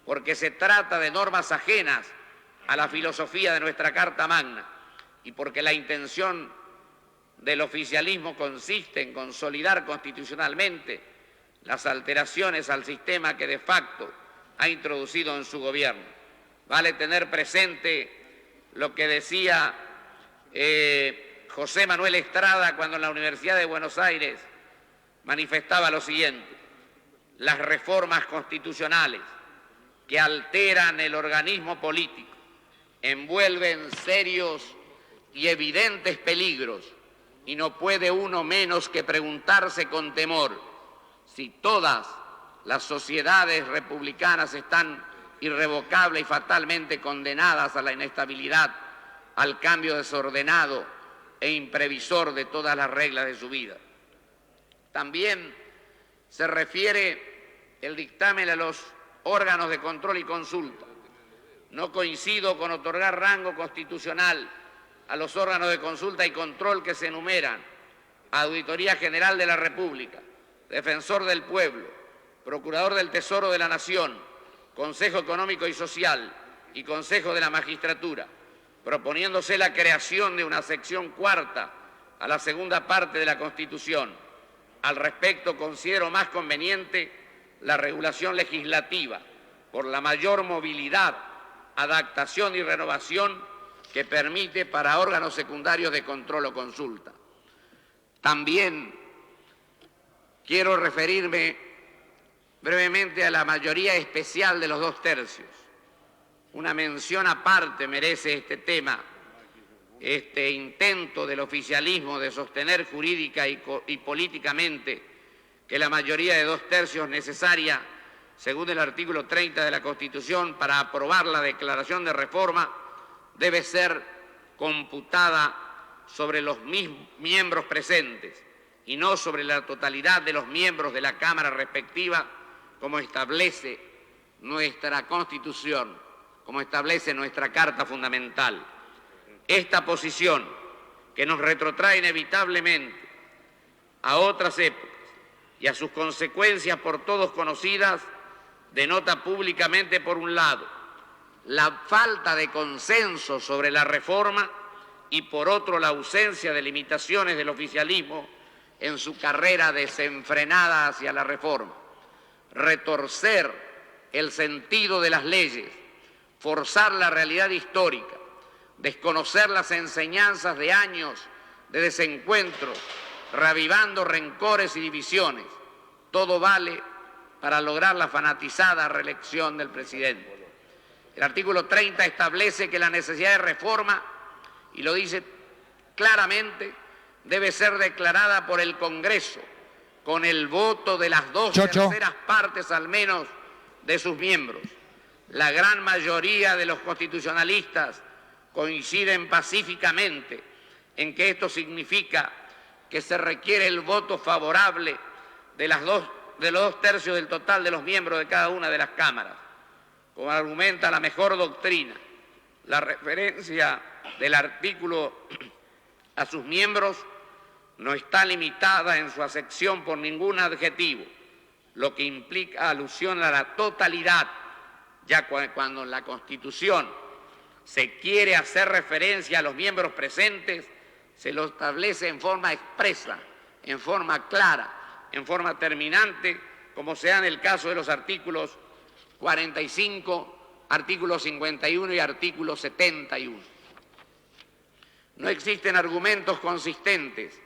porque se trata de normas ajenas a la filosofía de nuestra Carta Magna y porque la intención del oficialismo consiste en consolidar constitucionalmente las alteraciones al sistema que de facto ha introducido en su gobierno. Vale tener presente lo que decía José Manuel Estrada cuando en la Universidad de Buenos Aires manifestaba lo siguiente: las reformas constitucionales que alteran el organismo político envuelven serios y evidentes peligros, y no puede uno menos que preguntarse con temor si todas las sociedades republicanas están irrevocable y fatalmente condenadas a la inestabilidad, al cambio desordenado e imprevisor de todas las reglas de su vida. También se refiere el dictamen a los órganos de control y consulta. No coincido con otorgar rango constitucional a los órganos de consulta y control que se enumeran: Auditoría General de la República, Defensor del Pueblo, Procurador del Tesoro de la Nación, Consejo Económico y Social y Consejo de la Magistratura, proponiéndose la creación de una sección cuarta a la segunda parte de la Constitución. Al respecto, considero más conveniente la regulación legislativa por la mayor movilidad, adaptación y renovación que permite para órganos secundarios de control o consulta. También quiero referirme brevemente a la mayoría especial de los 2/3. Una mención aparte merece este tema, este intento del oficialismo de sostener jurídica y políticamente que la mayoría de 2/3 necesaria, según el artículo 30 de la Constitución, para aprobar la declaración de reforma, debe ser computada sobre los miembros presentes y no sobre la totalidad de los miembros de la Cámara respectiva, como establece nuestra Constitución, como establece nuestra Carta Fundamental. Esta posición, que nos retrotrae inevitablemente a otras épocas y a sus consecuencias por todos conocidas, denota públicamente, por un lado, la falta de consenso sobre la reforma y, por otro, la ausencia de limitaciones del oficialismo en su carrera desenfrenada hacia la reforma. Retorcer el sentido de las leyes, forzar la realidad histórica, desconocer las enseñanzas de años de desencuentros, reavivando rencores y divisiones, todo vale para lograr la fanatizada reelección del presidente. El artículo 30 establece que la necesidad de reforma, y lo dice claramente, debe ser declarada por el Congreso con el voto de las 2/3 partes al menos de sus miembros. La gran mayoría de los constitucionalistas coinciden pacíficamente en que esto significa que se requiere el voto favorable de los 2/3 del total de los miembros de cada una de las cámaras. Como argumenta la mejor doctrina, la referencia del artículo a sus miembros no está limitada en su acepción por ningún adjetivo, lo que implica alusión a la totalidad, ya cuando en la Constitución se quiere hacer referencia a los miembros presentes, se lo establece en forma expresa, en forma clara, en forma terminante, como se da en el caso de los artículos 45, artículo 51 y artículo 71. No existen argumentos consistentes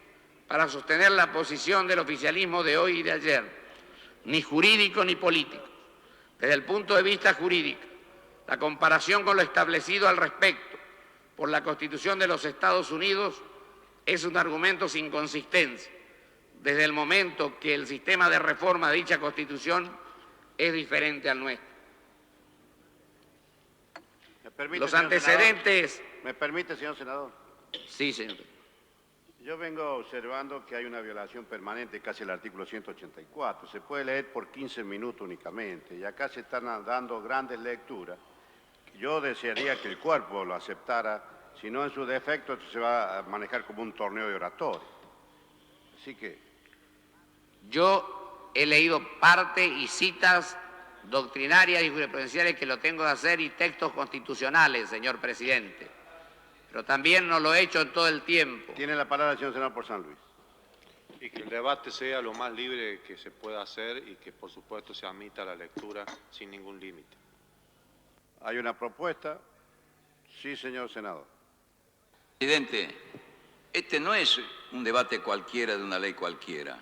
para sostener la posición del oficialismo de hoy y de ayer, ni jurídico ni político. Desde el punto de vista jurídico, la comparación con lo establecido al respecto por la Constitución de los Estados Unidos es un argumento sin consistencia, desde el momento que el sistema de reforma de dicha Constitución es diferente al nuestro. Los antecedentes... ¿Me permite, señor senador? Sí, señor. Yo vengo observando que hay una violación permanente casi el artículo 184. Se puede leer por 15 minutos únicamente y acá se están dando grandes lecturas. Yo desearía que el cuerpo lo aceptara, si no en su defecto se va a manejar como un torneo de oratoria. Así que... Yo he leído parte y citas doctrinarias y jurisprudenciales que lo tengo que hacer y textos constitucionales, señor presidente. Pero también no lo he hecho en todo el tiempo. Tiene la palabra el señor senador por San Luis. Y que el debate sea lo más libre que se pueda hacer y que, por supuesto, se admita la lectura sin ningún límite. Hay una propuesta. Sí, señor senador. Presidente, este no es un debate cualquiera de una ley cualquiera.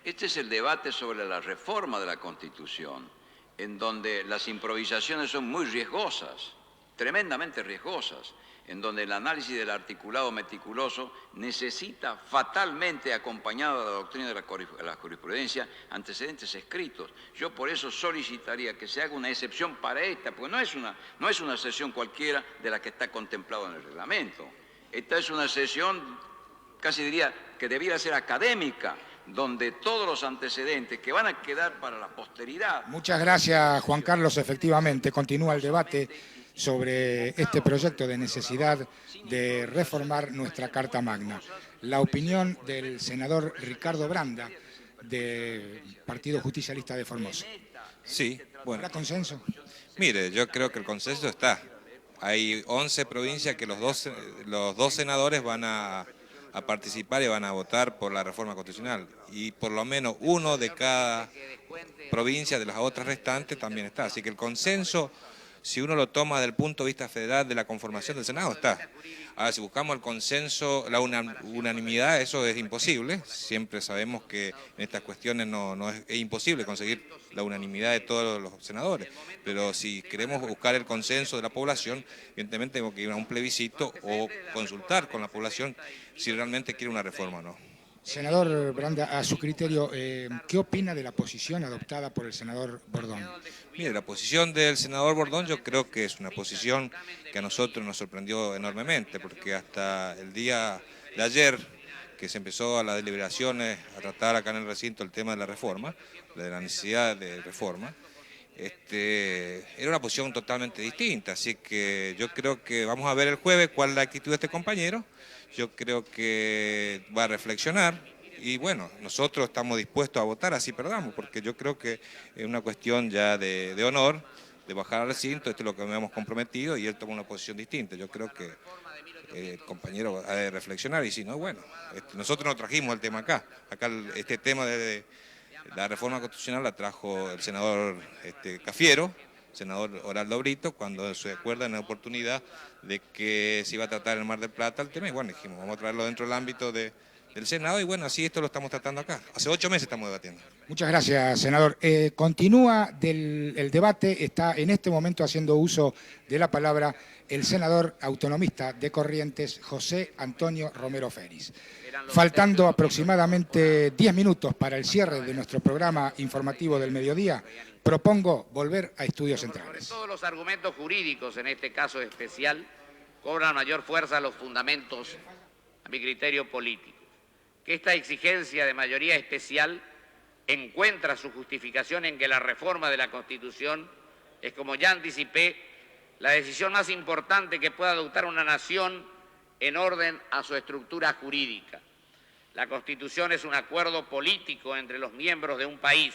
Este es el debate sobre la reforma de la Constitución, en donde las improvisaciones son muy riesgosas, tremendamente riesgosas, en donde el análisis del articulado meticuloso necesita fatalmente, acompañado de la doctrina de la jurisprudencia, antecedentes escritos. Yo por eso solicitaría que se haga una excepción para esta, porque no es una sesión cualquiera de la que está contemplado en el reglamento. Esta es una sesión, casi diría, que debiera ser académica, donde todos los antecedentes que van a quedar para la posteridad. Muchas gracias, Juan Carlos. Efectivamente, continúa el debate sobre este proyecto de necesidad de reformar nuestra Carta Magna. La opinión del senador Ricardo Branda, del Partido Justicialista de Formosa. Sí, bueno. ¿Habrá consenso? Mire, yo creo que el consenso está. Hay 11 provincias que los dos senadores van a participar y van a votar por la reforma constitucional. Y por lo menos uno de cada provincia de las otras restantes también está. Así que el consenso, si uno lo toma desde el punto de vista federal de la conformación del Senado, está. Ahora, si buscamos el consenso, la unanimidad, eso es imposible. Siempre sabemos que en estas cuestiones es imposible conseguir la unanimidad de todos los senadores. Pero si queremos buscar el consenso de la población, evidentemente tenemos que ir a un plebiscito o consultar con la población si realmente quiere una reforma o no. Senador Branda, a su criterio, ¿qué opina de la posición adoptada por el senador Bordón? Mire, la posición del senador Bordón yo creo que es una posición que a nosotros nos sorprendió enormemente, porque hasta el día de ayer, que se empezó a las deliberaciones a tratar acá en el recinto el tema de la reforma, de la necesidad de reforma, era una posición totalmente distinta, así que yo creo que vamos a ver el jueves cuál es la actitud de este compañero. Yo creo que va a reflexionar y bueno, nosotros estamos dispuestos a votar así perdamos, porque yo creo que es una cuestión ya de honor, de bajar al recinto, esto es lo que me hemos comprometido y él toma una posición distinta. Yo creo que el compañero ha de reflexionar y si no, bueno, nosotros no trajimos el tema acá. Acá este tema de la reforma constitucional la trajo el senador Cafiero, senador Oraldo Brito, cuando se acuerda en la oportunidad de que se iba a tratar en el Mar del Plata el tema, y bueno, dijimos, vamos a traerlo dentro del ámbito del Senado, y bueno, así esto lo estamos tratando acá. Hace 8 meses estamos debatiendo. Muchas gracias, senador. Continúa el debate, está en este momento haciendo uso de la palabra el senador autonomista de Corrientes, José Antonio Romero Félix. Faltando aproximadamente 10 minutos para el cierre de nuestro programa informativo del mediodía, propongo volver a Estudios Centrales. Sobre todos los argumentos jurídicos, en este caso especial, cobran mayor fuerza los fundamentos, a mi criterio, políticos. Que esta exigencia de mayoría especial encuentra su justificación en que la reforma de la Constitución es, como ya anticipé, la decisión más importante que pueda adoptar una nación en orden a su estructura jurídica. La Constitución es un acuerdo político entre los miembros de un país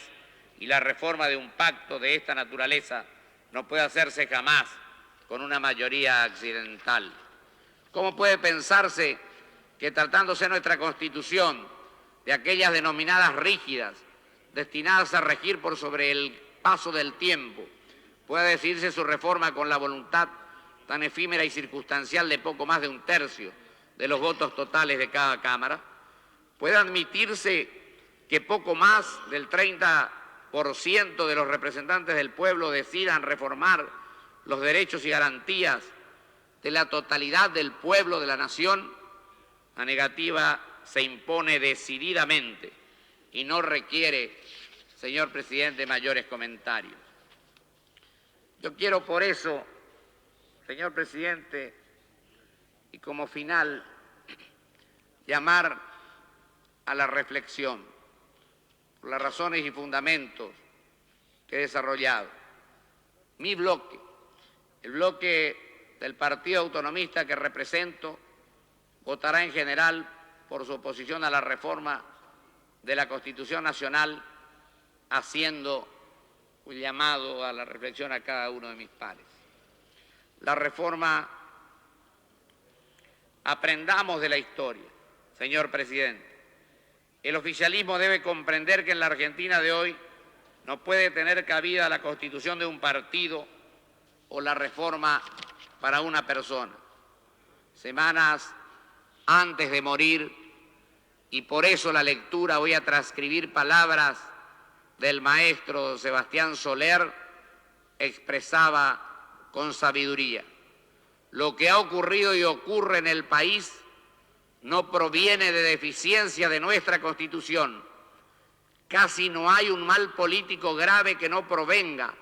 y la reforma de un pacto de esta naturaleza no puede hacerse jamás con una mayoría accidental. ¿Cómo puede pensarse que tratándose nuestra Constitución de aquellas denominadas rígidas, destinadas a regir por sobre el paso del tiempo, pueda decidirse su reforma con la voluntad tan efímera y circunstancial de poco más de 1/3 de los votos totales de cada Cámara? ¿Puede admitirse que poco más del 30% de los representantes del pueblo decidan reformar los derechos y garantías de la totalidad del pueblo de la nación? La negativa se impone decididamente y no requiere, señor presidente, mayores comentarios. Yo quiero por eso, señor presidente, y como final, llamar a la reflexión por las razones y fundamentos que he desarrollado. Mi bloque, el bloque del Partido Autonomista que represento, votará en general por su oposición a la reforma de la Constitución Nacional, haciendo un llamado a la reflexión a cada uno de mis pares. La reforma, aprendamos de la historia, señor presidente. El oficialismo debe comprender que en la Argentina de hoy no puede tener cabida la constitución de un partido o la reforma para una persona. Semanas antes de morir, y por eso la lectura, voy a transcribir palabras del maestro Sebastián Soler, expresaba con sabiduría: lo que ha ocurrido y ocurre en el país no proviene de deficiencia de nuestra Constitución. Casi no hay un mal político grave que no provenga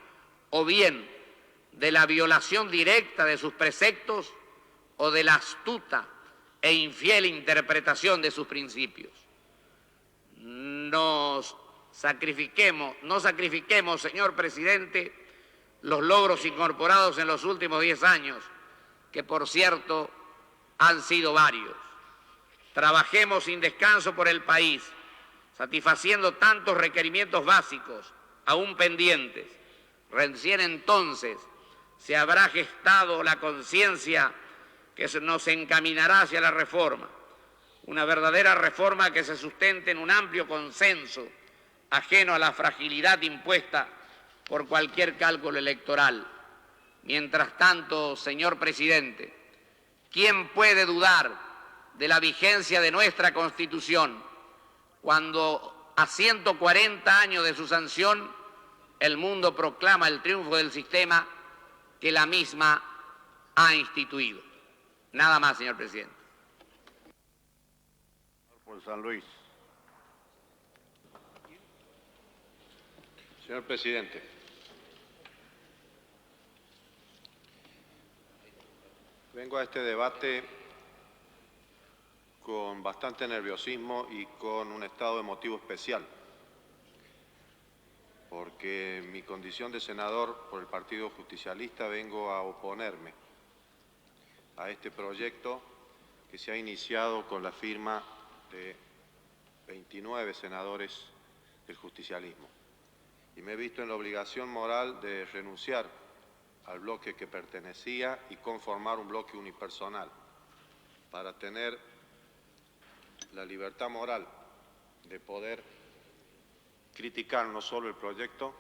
o bien de la violación directa de sus preceptos o de la astuta e infiel interpretación de sus principios. no sacrifiquemos, señor presidente, los logros incorporados en los últimos 10 años, que por cierto han sido varios. Trabajemos sin descanso por el país, satisfaciendo tantos requerimientos básicos aún pendientes. Recién entonces se habrá gestado la conciencia que nos encaminará hacia la reforma, una verdadera reforma que se sustente en un amplio consenso, ajeno a la fragilidad impuesta por cualquier cálculo electoral. Mientras tanto, señor presidente, ¿quién puede dudar de la vigencia de nuestra Constitución cuando a 140 años de su sanción el mundo proclama el triunfo del sistema que la misma ha instituido? Nada más, señor presidente. Por San Luis. Señor presidente, vengo a este debate con bastante nerviosismo y con un estado emotivo especial, porque en mi condición de senador por el Partido Justicialista vengo a oponerme a este proyecto que se ha iniciado con la firma de 29 senadores del justicialismo. Y me he visto en la obligación moral de renunciar al bloque que pertenecía y conformar un bloque unipersonal para tener la libertad moral de poder criticar no solo el proyecto,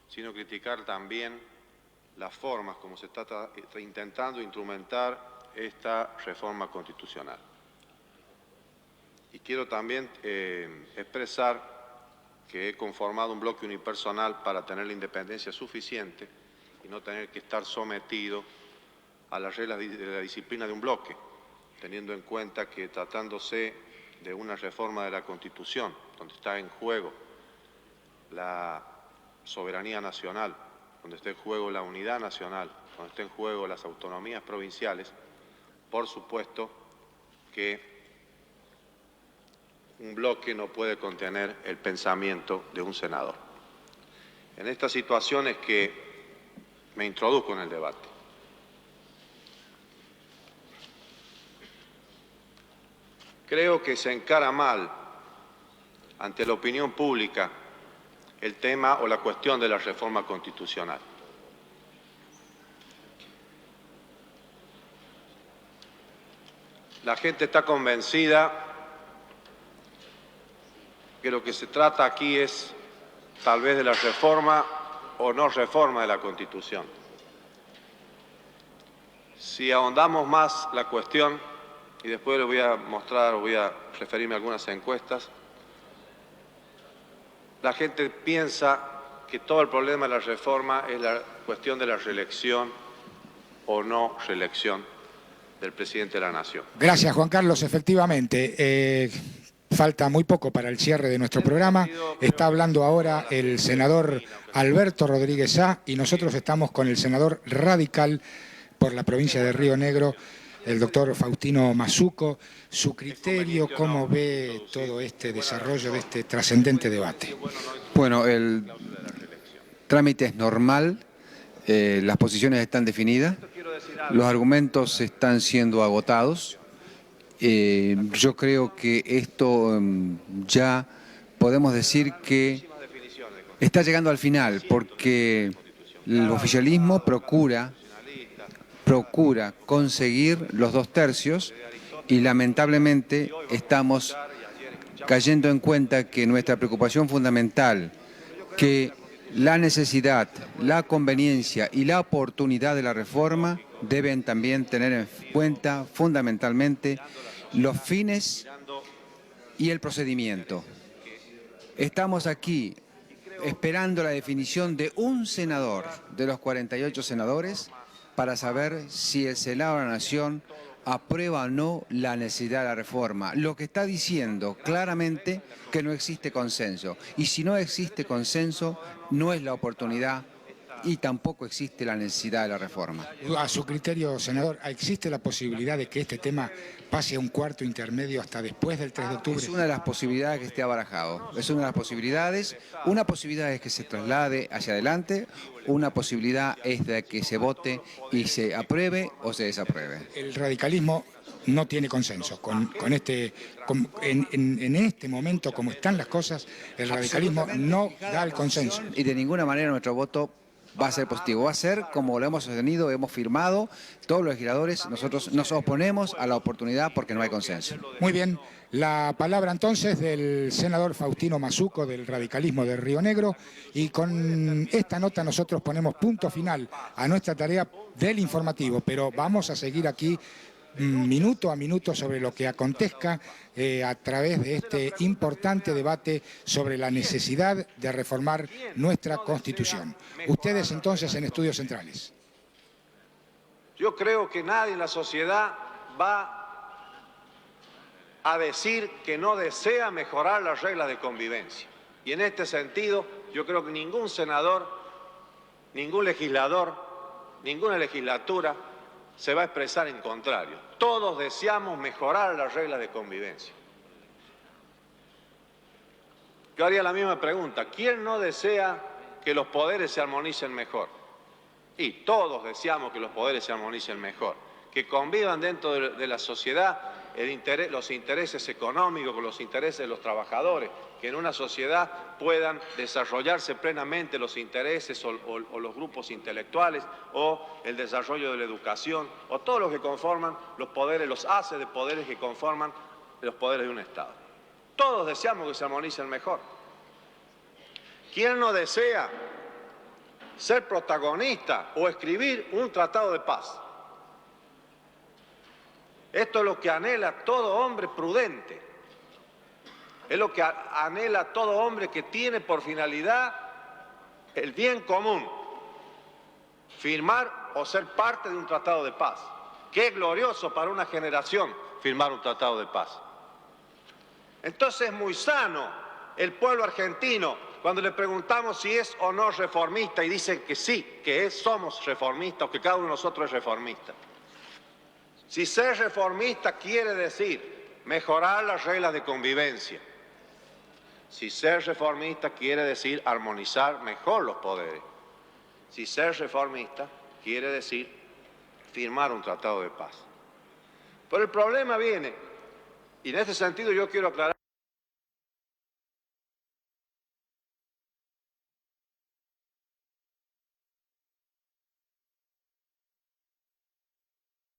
sino criticar también las formas como se está intentando instrumentar esta reforma constitucional. Y quiero también expresar que he conformado un bloque unipersonal para tener la independencia suficiente y no tener que estar sometido a las reglas de la disciplina de un bloque, teniendo en cuenta que tratándose de una reforma de la Constitución, donde está en juego la soberanía nacional, donde está en juego la unidad nacional, donde está en juego las autonomías provinciales, por supuesto que un bloque no puede contener el pensamiento de un senador. En esta situación es que me introduzco en el debate. Creo que se encara mal ante la opinión pública el tema o la cuestión de la reforma constitucional. La gente está convencida que lo que se trata aquí es tal vez de la reforma o no reforma de la Constitución. Si ahondamos más la cuestión, y después les voy a mostrar o voy a referirme a algunas encuestas, la gente piensa que todo el problema de la reforma es la cuestión de la reelección o no reelección del presidente de la Nación. Gracias, Juan Carlos. Efectivamente, falta muy poco para el cierre de nuestro programa. Está hablando ahora el senador Alberto Rodríguez Sá y nosotros estamos con el senador radical por la provincia de Río Negro, el doctor Faustino Mazzucco. Su criterio, ¿cómo ve todo este desarrollo de este trascendente debate? Bueno, el trámite es normal, las posiciones están definidas, los argumentos están siendo agotados. Yo creo que esto ya podemos decir que está llegando al final, porque el oficialismo procura conseguir los 2/3 y lamentablemente estamos cayendo en cuenta que nuestra preocupación fundamental, que la necesidad, la conveniencia y la oportunidad de la reforma deben también tener en cuenta fundamentalmente los fines y el procedimiento. Estamos aquí esperando la definición de un senador de los 48 senadores para saber si el Senado de la Nación aprueba o no la necesidad de la reforma. Lo que está diciendo claramente que no existe consenso. Y si no existe consenso, no es la oportunidad y tampoco existe la necesidad de la reforma. A su criterio, senador, ¿existe la posibilidad de que este tema pase a un cuarto intermedio hasta después del 3 de octubre? Es una de las posibilidades que esté abarajado. Es una de las posibilidades. Una posibilidad es que se traslade hacia adelante, una posibilidad es de que se vote y se apruebe o se desapruebe. El radicalismo no tiene consenso. En este momento, como están las cosas, el radicalismo no da el consenso. Y de ninguna manera nuestro voto va a ser positivo. Va a ser como lo hemos sostenido, hemos firmado, todos los legisladores, nosotros nos oponemos a la oportunidad porque no hay consenso. Muy bien. La palabra entonces del senador Faustino Mazzuco del radicalismo de Río Negro, y con esta nota nosotros ponemos punto final a nuestra tarea del informativo, pero vamos a seguir aquí minuto a minuto sobre lo que acontezca a través de este importante debate sobre la necesidad de reformar nuestra Constitución. Ustedes entonces en Estudios Centrales. Yo creo que nadie en la sociedad va a decir que no desea mejorar las reglas de convivencia. Y en este sentido, yo creo que ningún senador, ningún legislador, ninguna legislatura se va a expresar en contrario. Todos deseamos mejorar las reglas de convivencia. Yo haría la misma pregunta. ¿Quién no desea que los poderes se armonicen mejor? Y todos deseamos que los poderes se armonicen mejor, que convivan dentro de la sociedad los intereses económicos con los intereses de los trabajadores, que en una sociedad puedan desarrollarse plenamente los intereses o los grupos intelectuales o el desarrollo de la educación o todo lo que conforman los poderes, los haces de poderes que conforman los poderes de un Estado. Todos deseamos que se armonicen mejor. ¿Quién no desea ser protagonista o escribir un tratado de paz? Esto es lo que anhela todo hombre prudente, es lo que anhela todo hombre que tiene por finalidad el bien común, firmar o ser parte de un tratado de paz. Qué glorioso para una generación firmar un tratado de paz. Entonces es muy sano el pueblo argentino cuando le preguntamos si es o no reformista y dicen que sí, que somos reformistas o que cada uno de nosotros es reformista. Si ser reformista quiere decir mejorar las reglas de convivencia, si ser reformista quiere decir armonizar mejor los poderes, si ser reformista quiere decir firmar un tratado de paz. Pero el problema viene, y en este sentido yo quiero aclarar